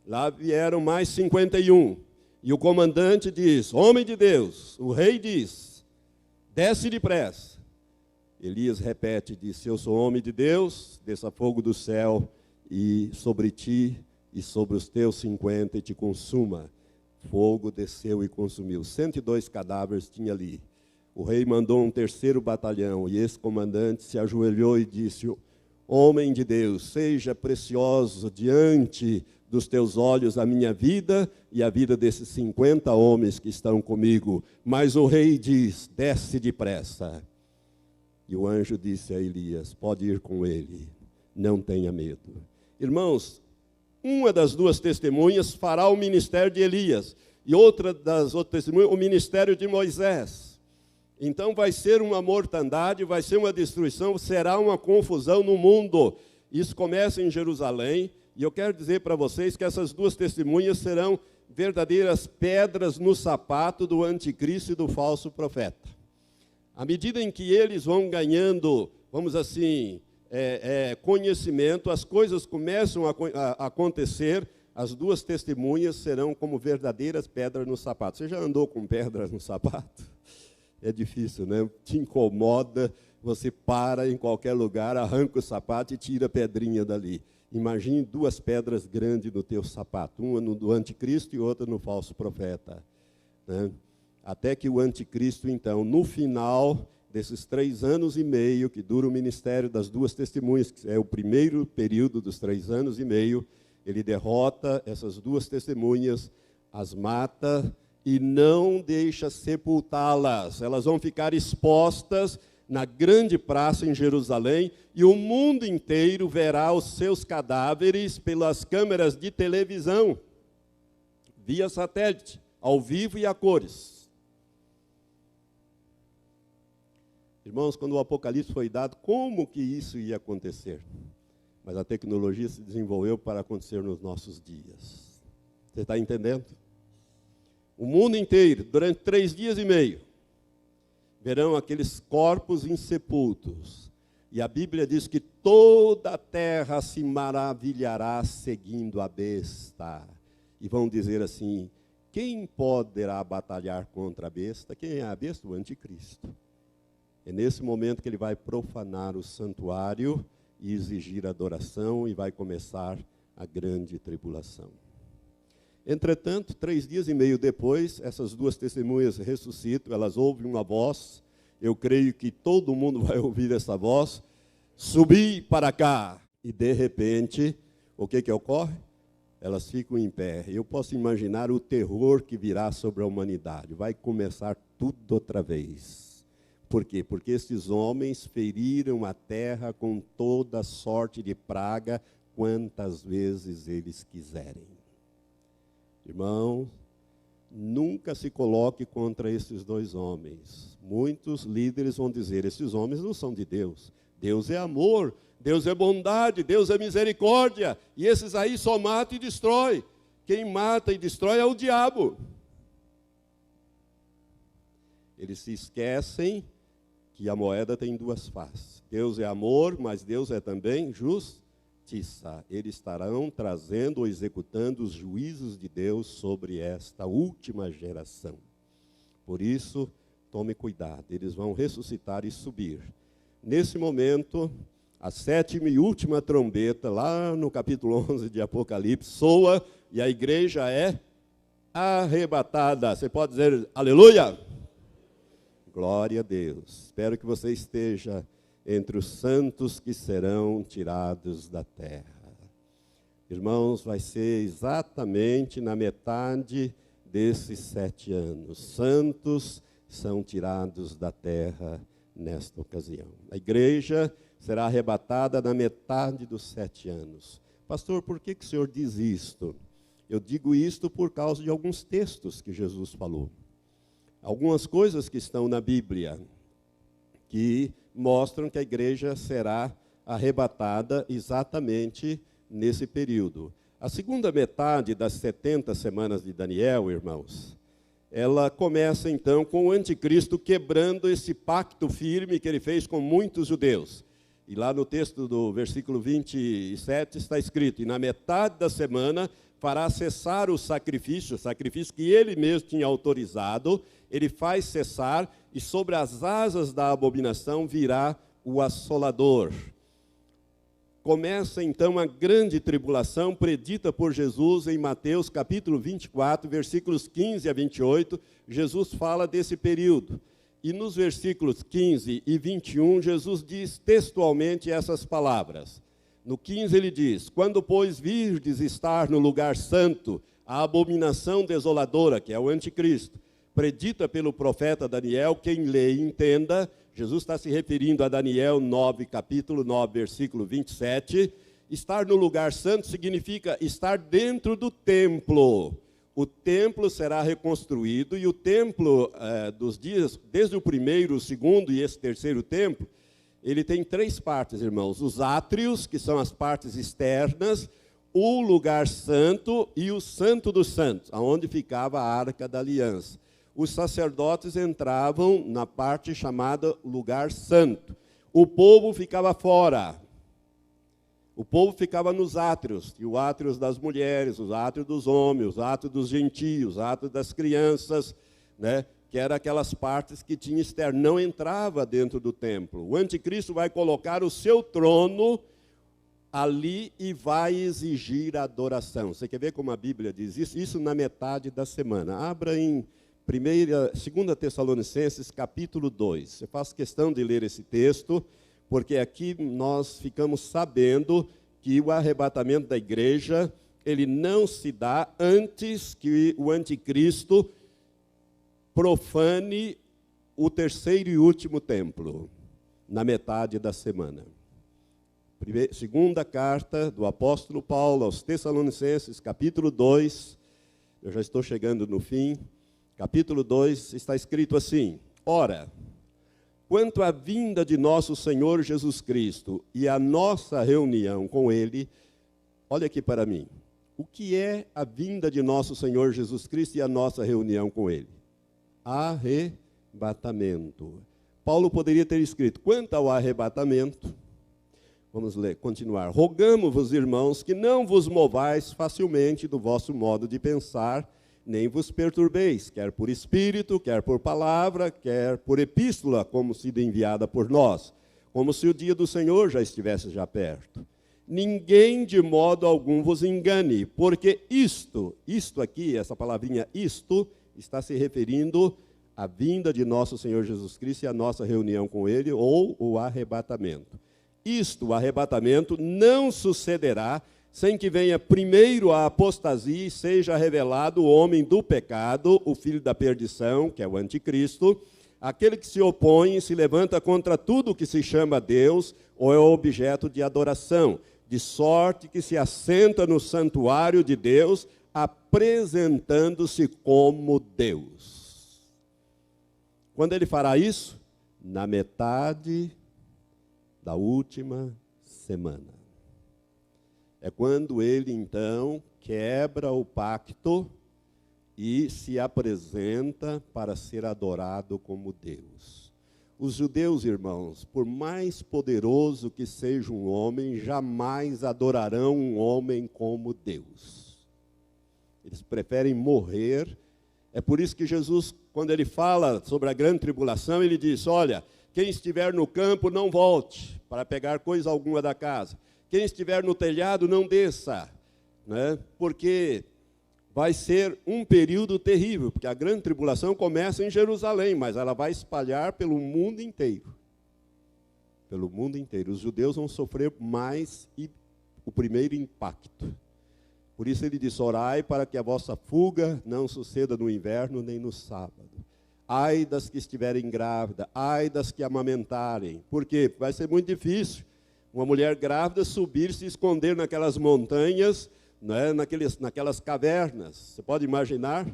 Lá vieram mais 51. E o comandante diz: homem de Deus. O rei diz: desce depressa. Elias repete, disse: eu sou homem de Deus, desça fogo do céu e sobre ti e sobre os teus 50 e te consuma. Fogo desceu e consumiu. 102 cadáveres tinha ali. O rei mandou um 3º batalhão e esse comandante se ajoelhou e disse: homem de Deus, seja precioso diante dos teus olhos a minha vida e a vida desses 50 homens que estão comigo. Mas o rei diz: desce depressa. E o anjo disse a Elias: pode ir com ele, não tenha medo. Irmãos, uma das 2 testemunhas fará o ministério de Elias, e outra das outras testemunhas, o ministério de Moisés. Então vai ser uma mortandade, vai ser uma destruição, será uma confusão no mundo. Isso começa em Jerusalém, e eu quero dizer para vocês que essas duas testemunhas serão verdadeiras pedras no sapato do anticristo e do falso profeta. À medida em que eles vão ganhando, vamos assim, conhecimento, as coisas começam a acontecer, as duas testemunhas serão como verdadeiras pedras no sapato. Você já andou com pedras no sapato? É difícil, né? Te incomoda, você para em qualquer lugar, arranca o sapato e tira a pedrinha dali. Imagine duas pedras grandes no teu sapato, uma no do anticristo e outra no falso profeta, né? Até que o anticristo, então, no final desses 3 anos e meio que dura o ministério das duas testemunhas, que é o primeiro período dos 3 anos e meio, ele derrota essas duas testemunhas, as mata e não deixa sepultá-las. Elas vão ficar expostas na grande praça em Jerusalém, e o mundo inteiro verá os seus cadáveres pelas câmeras de televisão, via satélite, ao vivo e a cores. Irmãos, quando o Apocalipse foi dado, como que isso ia acontecer? Mas a tecnologia se desenvolveu para acontecer nos nossos dias. Você está entendendo? O mundo inteiro, durante 3 dias e meio, verão aqueles corpos insepultos. E a Bíblia diz que toda a terra se maravilhará seguindo a besta. E vão dizer assim, quem poderá batalhar contra a besta? Quem é a besta? O anticristo. É nesse momento que ele vai profanar o santuário e exigir adoração, e vai começar a grande tribulação. Entretanto, 3 dias e meio depois, essas duas testemunhas ressuscitam, elas ouvem uma voz, eu creio que todo mundo vai ouvir essa voz, subi para cá. E de repente, o que ocorre? Elas ficam em pé. Eu posso imaginar o terror que virá sobre a humanidade. Vai começar tudo outra vez. Por quê? Porque esses homens feriram a terra com toda sorte de praga, quantas vezes eles quiserem. Irmão, nunca se coloque contra esses 2 homens. Muitos líderes vão dizer, esses homens não são de Deus. Deus é amor, Deus é bondade, Deus é misericórdia. E esses aí só matam e destrói. Quem mata e destrói é o diabo. Eles se esquecem que a moeda tem 2 faces. Deus é amor, mas Deus é também justiça. Eles estarão trazendo ou executando os juízos de Deus sobre esta última geração. Por isso, tome cuidado, eles vão ressuscitar e subir. Nesse momento, a 7ª e última trombeta, lá no capítulo 11 de Apocalipse, soa e a igreja é arrebatada. Você pode dizer aleluia? Glória a Deus. Espero que você esteja entre os santos que serão tirados da terra. Irmãos, vai ser exatamente na metade desses 7 anos. Santos são tirados da terra nesta ocasião. A igreja será arrebatada na metade dos 7 anos. Pastor, por que o senhor diz isto? Eu digo isto por causa de alguns textos que Jesus falou. Algumas coisas que estão na Bíblia que mostram que a igreja será arrebatada exatamente nesse período. A segunda metade das 70 semanas de Daniel, irmãos, ela começa então com o anticristo quebrando esse pacto firme que ele fez com muitos judeus. E lá no texto do versículo 27 está escrito, e na metade da semana fará cessar o sacrifício que ele mesmo tinha autorizado, ele faz cessar, e sobre as asas da abominação virá o assolador. Começa então a grande tribulação predita por Jesus em Mateus capítulo 24, versículos 15 a 28, Jesus fala desse período. E nos versículos 15 e 21, Jesus diz textualmente essas palavras. No 15 ele diz, quando, pois, virdes estar no lugar santo, a abominação desoladora, que é o anticristo, predita pelo profeta Daniel, quem lê e entenda, Jesus está se referindo a Daniel 9, capítulo 9, versículo 27, estar no lugar santo significa estar dentro do templo, o templo será reconstruído, e o templo dos dias, desde o primeiro, o segundo e esse terceiro templo, ele tem 3 partes, irmãos. Os átrios, que são as partes externas, o lugar santo e o santo dos santos, onde ficava a arca da aliança. Os sacerdotes entravam na parte chamada lugar santo. O povo ficava fora. O povo ficava nos átrios, e os átrios das mulheres, os átrios dos homens, os átrios dos gentios, os átrios das crianças, né? Que eram aquelas partes que tinha externo, não entrava dentro do templo. O anticristo vai colocar o seu trono ali e vai exigir adoração. Você quer ver como a Bíblia diz isso? Isso na metade da semana. Abra em 2 Tessalonicenses, capítulo 2. Eu faço questão de ler esse texto, porque aqui nós ficamos sabendo que o arrebatamento da igreja, ele não se dá antes que o anticristo profane o terceiro e último templo, na metade da semana. Segunda carta do apóstolo Paulo aos Tessalonicenses, capítulo 2, eu já estou chegando no fim, capítulo 2, está escrito assim: Ora, quanto à vinda de nosso Senhor Jesus Cristo e a nossa reunião com Ele, olha aqui para mim, o que é a vinda de nosso Senhor Jesus Cristo e a nossa reunião com Ele? Arrebatamento. Paulo poderia ter escrito, quanto ao arrebatamento, vamos ler, continuar, rogamo-vos, irmãos, que não vos movais facilmente do vosso modo de pensar, nem vos perturbeis, quer por espírito, quer por palavra, quer por epístola, como sido enviada por nós, como se o dia do Senhor já estivesse já perto. Ninguém de modo algum vos engane, porque isto aqui, essa palavrinha isto, está se referindo à vinda de nosso Senhor Jesus Cristo e à nossa reunião com Ele, ou o arrebatamento. O arrebatamento, não sucederá sem que venha primeiro a apostasia e seja revelado o homem do pecado, o filho da perdição, que é o anticristo, aquele que se opõe e se levanta contra tudo que se chama Deus ou é objeto de adoração, de sorte que se assenta no santuário de Deus, apresentando-se como Deus. Quando ele fará isso? Na metade da última semana. É quando ele, então, quebra o pacto e se apresenta para ser adorado como Deus. Os judeus, irmãos, por mais poderoso que seja um homem, jamais adorarão um homem como Deus. Eles preferem morrer. É por isso que Jesus, quando ele fala sobre a grande tribulação, ele diz, olha, quem estiver no campo, não volte para pegar coisa alguma da casa. Quem estiver no telhado, não desça, né? Porque vai ser um período terrível, porque a grande tribulação começa em Jerusalém, mas ela vai espalhar pelo mundo inteiro. Pelo mundo inteiro. Os judeus vão sofrer mais o primeiro impacto. Por isso ele diz, orai para que a vossa fuga não suceda no inverno nem no sábado. Ai das que estiverem grávidas, ai das que amamentarem. Por quê? Vai ser muito difícil uma mulher grávida subir, se esconder naquelas montanhas, né, naquelas cavernas. Você pode imaginar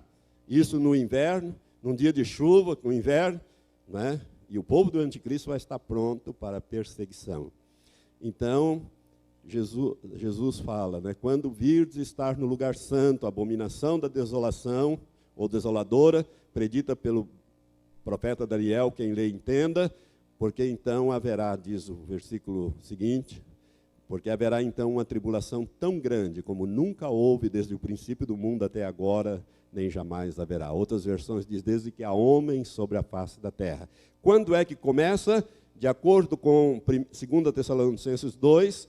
isso no inverno, num dia de chuva, no inverno, né? E o povo do anticristo vai estar pronto para a perseguição. Então, Jesus fala, né, quando virdes estar no lugar santo, a abominação da desolação, ou desoladora, predita pelo profeta Daniel, quem lê entenda, porque então haverá, diz o versículo seguinte, porque haverá então uma tribulação tão grande como nunca houve desde o princípio do mundo até agora, nem jamais haverá. Outras versões diz desde que há homem sobre a face da terra. Quando é que começa? De acordo com 2 Tessalonicenses 2,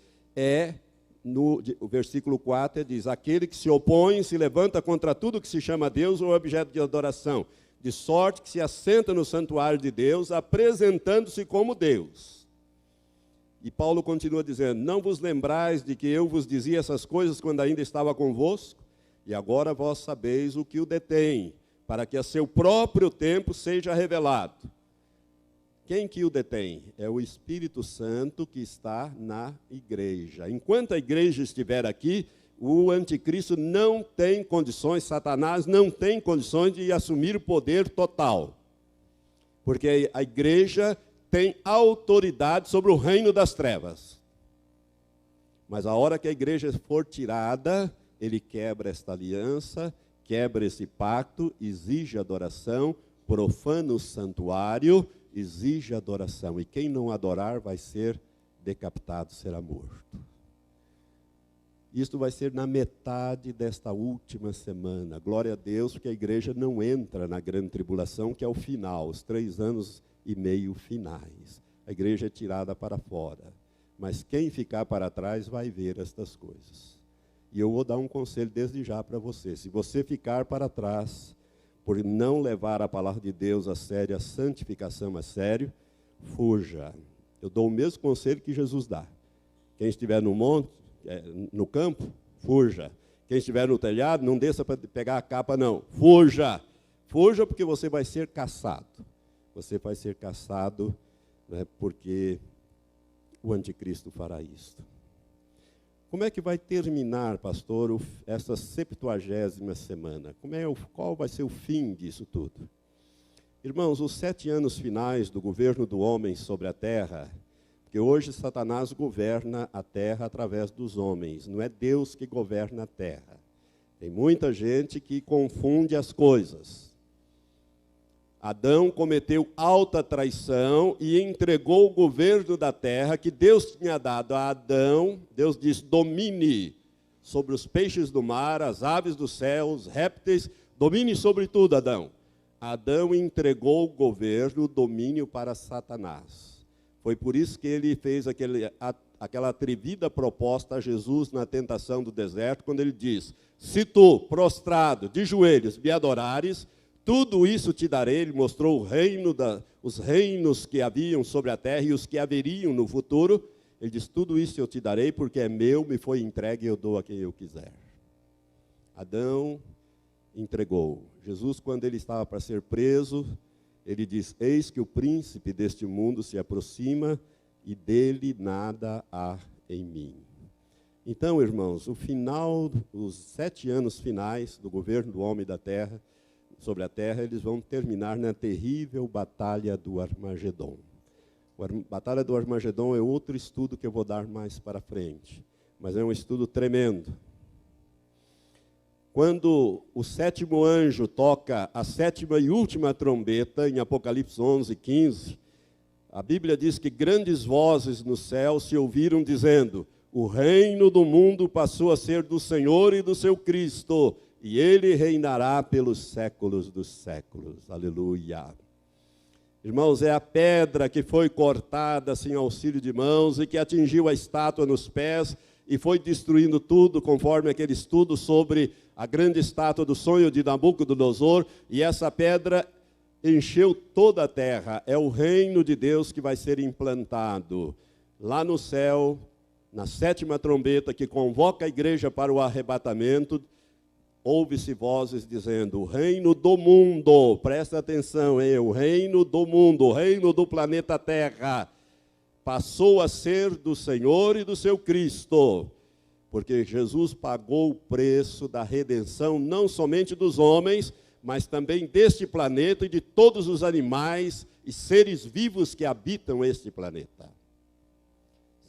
o versículo 4 diz, aquele que se opõe, se levanta contra tudo que se chama Deus ou objeto de adoração, de sorte que se assenta no santuário de Deus, apresentando-se como Deus. E Paulo continua dizendo, não vos lembrais de que eu vos dizia essas coisas quando ainda estava convosco? E agora vós sabeis o que o detém, para que a seu próprio tempo seja revelado. Quem que o detém? É o Espírito Santo que está na igreja. Enquanto a igreja estiver aqui, o anticristo não tem condições, Satanás não tem condições de assumir o poder total. Porque a igreja tem autoridade sobre o reino das trevas. Mas a hora que a igreja for tirada, ele quebra esta aliança, quebra esse pacto, exige adoração, profana o santuário, exige adoração. E quem não adorar vai ser decapitado, será morto. Isto vai ser na metade desta última semana. Glória a Deus, porque a igreja não entra na grande tribulação, que é o final, os 3 anos e meio finais. A igreja é tirada para fora. Mas quem ficar para trás vai ver estas coisas. E eu vou dar um conselho desde já para você. Se você ficar para trás, por não levar a palavra de Deus a sério, a santificação a sério, fuja. Eu dou o mesmo conselho que Jesus dá. Quem estiver no monte, no campo, fuja. Quem estiver no telhado, não desça para pegar a capa, não. Fuja. Fuja porque você vai ser caçado. Você vai ser caçado, né, porque o anticristo fará isto. Como é que vai terminar, pastor, essa 70ª semana? Qual vai ser o fim disso tudo? Irmãos, os 7 anos finais do governo do homem sobre a terra, porque hoje Satanás governa a terra através dos homens, não é Deus que governa a terra. Tem muita gente que confunde as coisas. Adão cometeu alta traição e entregou o governo da terra que Deus tinha dado a Adão. Deus disse: domine sobre os peixes do mar, as aves dos céus, répteis, domine sobre tudo, Adão. Adão entregou o governo, o domínio para Satanás. Foi por isso que ele fez aquela atrevida proposta a Jesus na tentação do deserto, quando ele diz: se tu, prostrado, de joelhos, me adorares, tudo isso te darei. Ele mostrou os reinos que haviam sobre a terra e os que haveriam no futuro. Ele diz: tudo isso eu te darei, porque é meu, me foi entregue e eu dou a quem eu quiser. Adão entregou. Jesus, quando ele estava para ser preso, ele diz: eis que o príncipe deste mundo se aproxima e dele nada há em mim. Então, irmãos, o final, os 7 anos finais do governo do homem da terra, sobre a terra, eles vão terminar na terrível batalha do Armagedon. A batalha do Armagedon é outro estudo que eu vou dar mais para frente, mas é um estudo tremendo. Quando o 7º anjo toca a 7ª e última trombeta, em Apocalipse 11:15, a Bíblia diz que grandes vozes no céu se ouviram dizendo: o reino do mundo passou a ser do Senhor e do seu Cristo, e ele reinará pelos séculos dos séculos. Aleluia. Irmãos, é a pedra que foi cortada sem auxílio de mãos e que atingiu a estátua nos pés e foi destruindo tudo, conforme aquele estudo sobre a grande estátua do sonho de Nabucodonosor. E essa pedra encheu toda a terra. É o reino de Deus que vai ser implantado lá no céu, na 7ª trombeta que convoca a igreja para o arrebatamento. Ouve-se vozes dizendo: o reino do mundo, presta atenção, o reino do mundo, o reino do planeta Terra, passou a ser do Senhor e do seu Cristo, porque Jesus pagou o preço da redenção, não somente dos homens, mas também deste planeta e de todos os animais e seres vivos que habitam este planeta.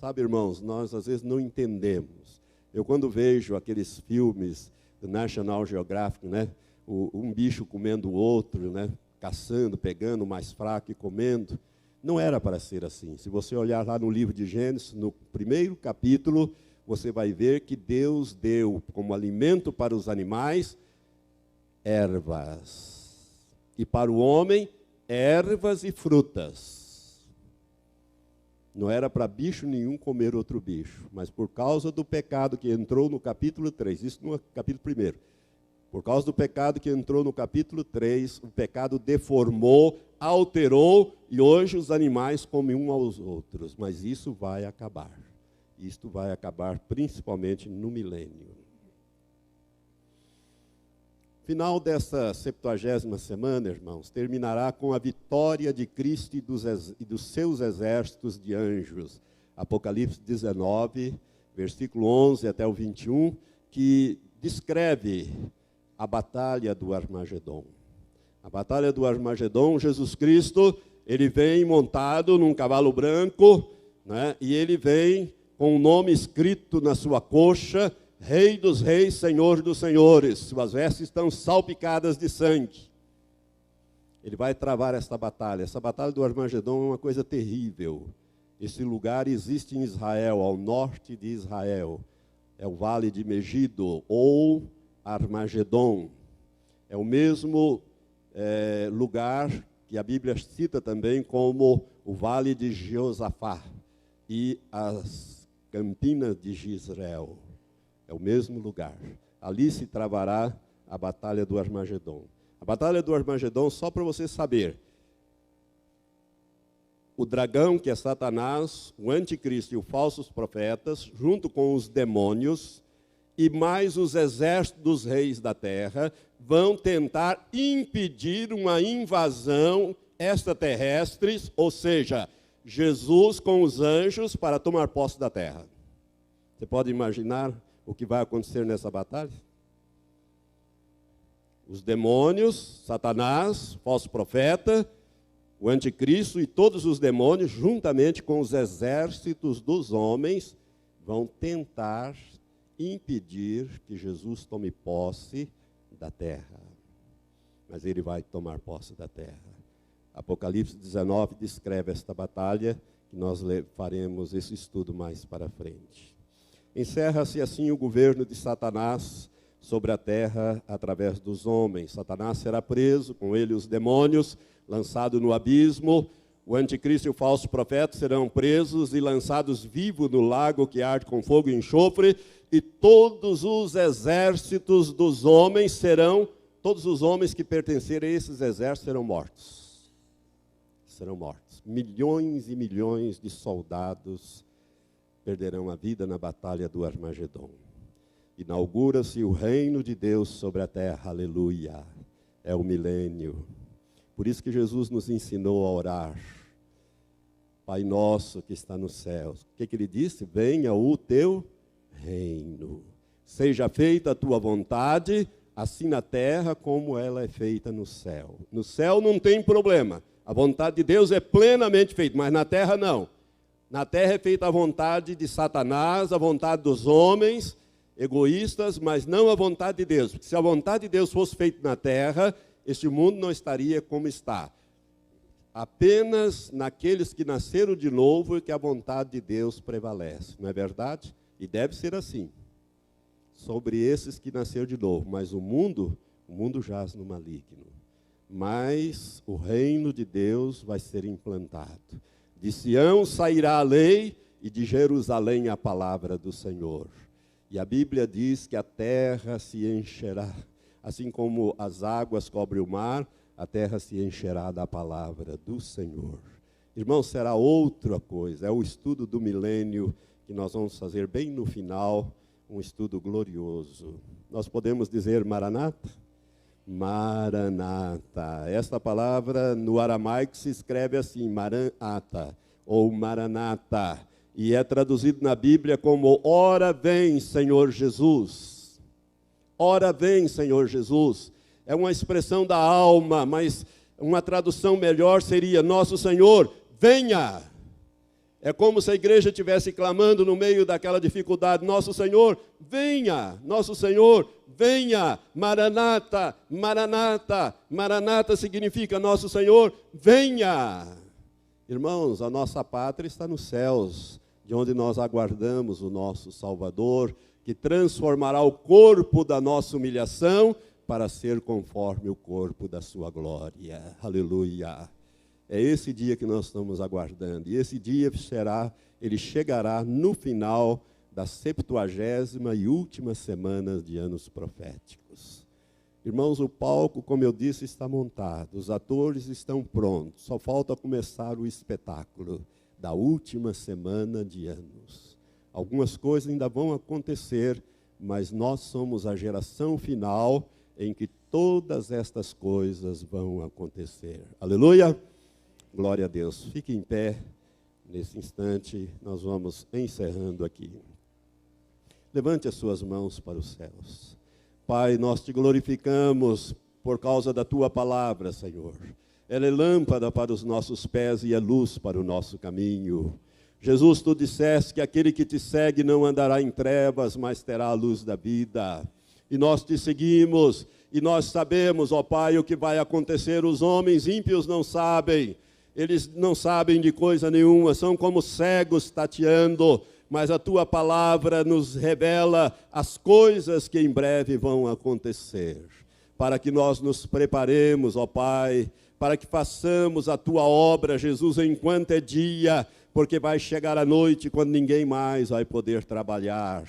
Sabe, irmãos, nós às vezes não entendemos. Eu, quando vejo aqueles filmes do National Geographic, né, um bicho comendo o outro, né, caçando, pegando o mais fraco e comendo, não era para ser assim. Se você olhar lá no livro de Gênesis, no 1º capítulo, você vai ver que Deus deu como alimento para os animais ervas, e para o homem ervas e frutas. Não era para bicho nenhum comer outro bicho, mas por causa do pecado que entrou no capítulo 3, isso no capítulo 1. Por causa do pecado que entrou no capítulo 3, o pecado deformou, alterou, e hoje os animais comem uns aos outros. Mas isso vai acabar. Isto vai acabar principalmente no milênio. Final dessa 70ª semana, irmãos, terminará com a vitória de Cristo e dos seus exércitos de anjos. Apocalipse 19, versículo 11 até o 21, que descreve a batalha do Armagedon. A batalha do Armagedon, Jesus Cristo, ele vem montado num cavalo branco, né? E ele vem com o nome escrito na sua coxa, Rei dos Reis, Senhor dos Senhores. Suas vestes estão salpicadas de sangue. Ele vai travar esta batalha. Essa batalha do Armagedon é uma coisa terrível. Esse lugar existe em Israel, ao norte de Israel. É o Vale de Megido, ou Armagedon. É o mesmo lugar que a Bíblia cita também como o Vale de Jeosafá e as Campinas de Jezreel. É o mesmo lugar. Ali se travará a batalha do Armagedon. A batalha do Armagedon, só para você saber, o dragão, que é Satanás, o anticristo e os falsos profetas, junto com os demônios, e mais os exércitos dos reis da terra, vão tentar impedir uma invasão extraterrestre, ou seja, Jesus com os anjos para tomar posse da terra. Você pode imaginar o que vai acontecer nessa batalha? Os demônios, Satanás, falso profeta, o anticristo e todos os demônios, juntamente com os exércitos dos homens, vão tentar impedir que Jesus tome posse da terra. Mas ele vai tomar posse da terra. Apocalipse 19 descreve esta batalha, que nós faremos esse estudo mais para frente. Encerra-se assim o governo de Satanás sobre a terra através dos homens. Satanás será preso, com ele os demônios, lançado no abismo. O anticristo e o falso profeta serão presos e lançados vivos no lago que arde com fogo e enxofre. E todos os exércitos dos homens serão, todos os homens que pertencerem a esses exércitos serão mortos. Serão mortos. Milhões e milhões de soldados perderão a vida na batalha do Armagedon. Inaugura-se o reino de Deus sobre a terra, aleluia. É o milênio. Por isso que Jesus nos ensinou a orar. Pai nosso que está nos céus. O que ele disse? Venha o teu reino. Seja feita a tua vontade, assim na terra como ela é feita no céu. No céu não tem problema. A vontade de Deus é plenamente feita, mas na terra não. Na terra é feita a vontade de Satanás, a vontade dos homens, egoístas, mas não a vontade de Deus. Porque se a vontade de Deus fosse feita na terra, este mundo não estaria como está. Apenas naqueles que nasceram de novo é que a vontade de Deus prevalece, não é verdade? E deve ser assim, sobre esses que nasceram de novo. Mas o mundo jaz no maligno. Mas o reino de Deus vai ser implantado. De Sião sairá a lei e de Jerusalém a palavra do Senhor. E a Bíblia diz que a terra se encherá. Assim como as águas cobrem o mar, a terra se encherá da palavra do Senhor. Irmãos, será outra coisa. É o estudo do milênio que nós vamos fazer bem no final, um estudo glorioso. Nós podemos dizer Maranata? Maranata. Esta palavra no aramaico se escreve assim, Maranata, ou Maranata. E é traduzido na Bíblia como, ora vem, Senhor Jesus. Ora vem, Senhor Jesus. É uma expressão da alma, mas uma tradução melhor seria, nosso Senhor, venha. É como se a igreja estivesse clamando no meio daquela dificuldade, nosso Senhor, venha, nosso Senhor, venha, Maranata, Maranata. Maranata significa, nosso Senhor, venha. Irmãos, a nossa pátria está nos céus, de onde nós aguardamos o nosso Salvador, que transformará o corpo da nossa humilhação para ser conforme o corpo da sua glória. Aleluia. É esse dia que nós estamos aguardando. E esse dia ele chegará no final da 70ª e última semana de anos proféticos. Irmãos, o palco, como eu disse, está montado. Os atores estão prontos. Só falta começar o espetáculo da última semana de anos. Algumas coisas ainda vão acontecer, mas nós somos a geração final em que todas estas coisas vão acontecer. Aleluia! Glória a Deus. Fique em pé. Nesse instante, nós vamos encerrando aqui. Levante as suas mãos para os céus. Pai, nós te glorificamos por causa da tua palavra, Senhor. Ela é lâmpada para os nossos pés e é luz para o nosso caminho. Jesus, tu disseste que aquele que te segue não andará em trevas, mas terá a luz da vida. E nós te seguimos, e nós sabemos, ó Pai, o que vai acontecer. Os homens ímpios não sabem, eles não sabem de coisa nenhuma, são como cegos tateando, mas a tua palavra nos revela as coisas que em breve vão acontecer, para que nós nos preparemos, ó Pai, para que façamos a tua obra, Jesus, enquanto é dia, porque vai chegar a noite quando ninguém mais vai poder trabalhar.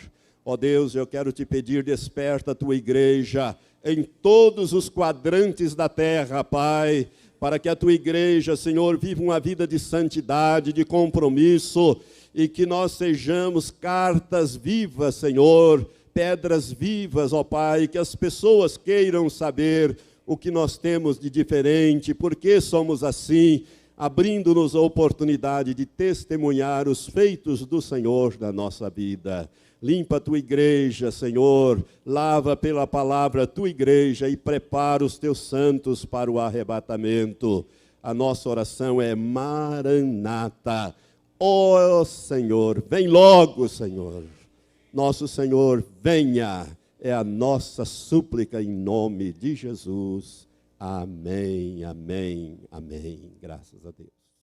Ó Deus, eu quero te pedir, desperta a tua igreja em todos os quadrantes da terra, Pai, para que a tua igreja, Senhor, viva uma vida de santidade, de compromisso, e que nós sejamos cartas vivas, Senhor, pedras vivas, ó Pai, que as pessoas queiram saber o que nós temos de diferente, por que somos assim, abrindo-nos a oportunidade de testemunhar os feitos do Senhor na nossa vida. Limpa a tua igreja, Senhor, lava pela palavra a tua igreja e prepara os teus santos para o arrebatamento. A nossa oração é Maranata. Ó Senhor, vem logo, Senhor. Nosso Senhor, venha. É a nossa súplica em nome de Jesus. Amém, amém, amém. Graças a Deus.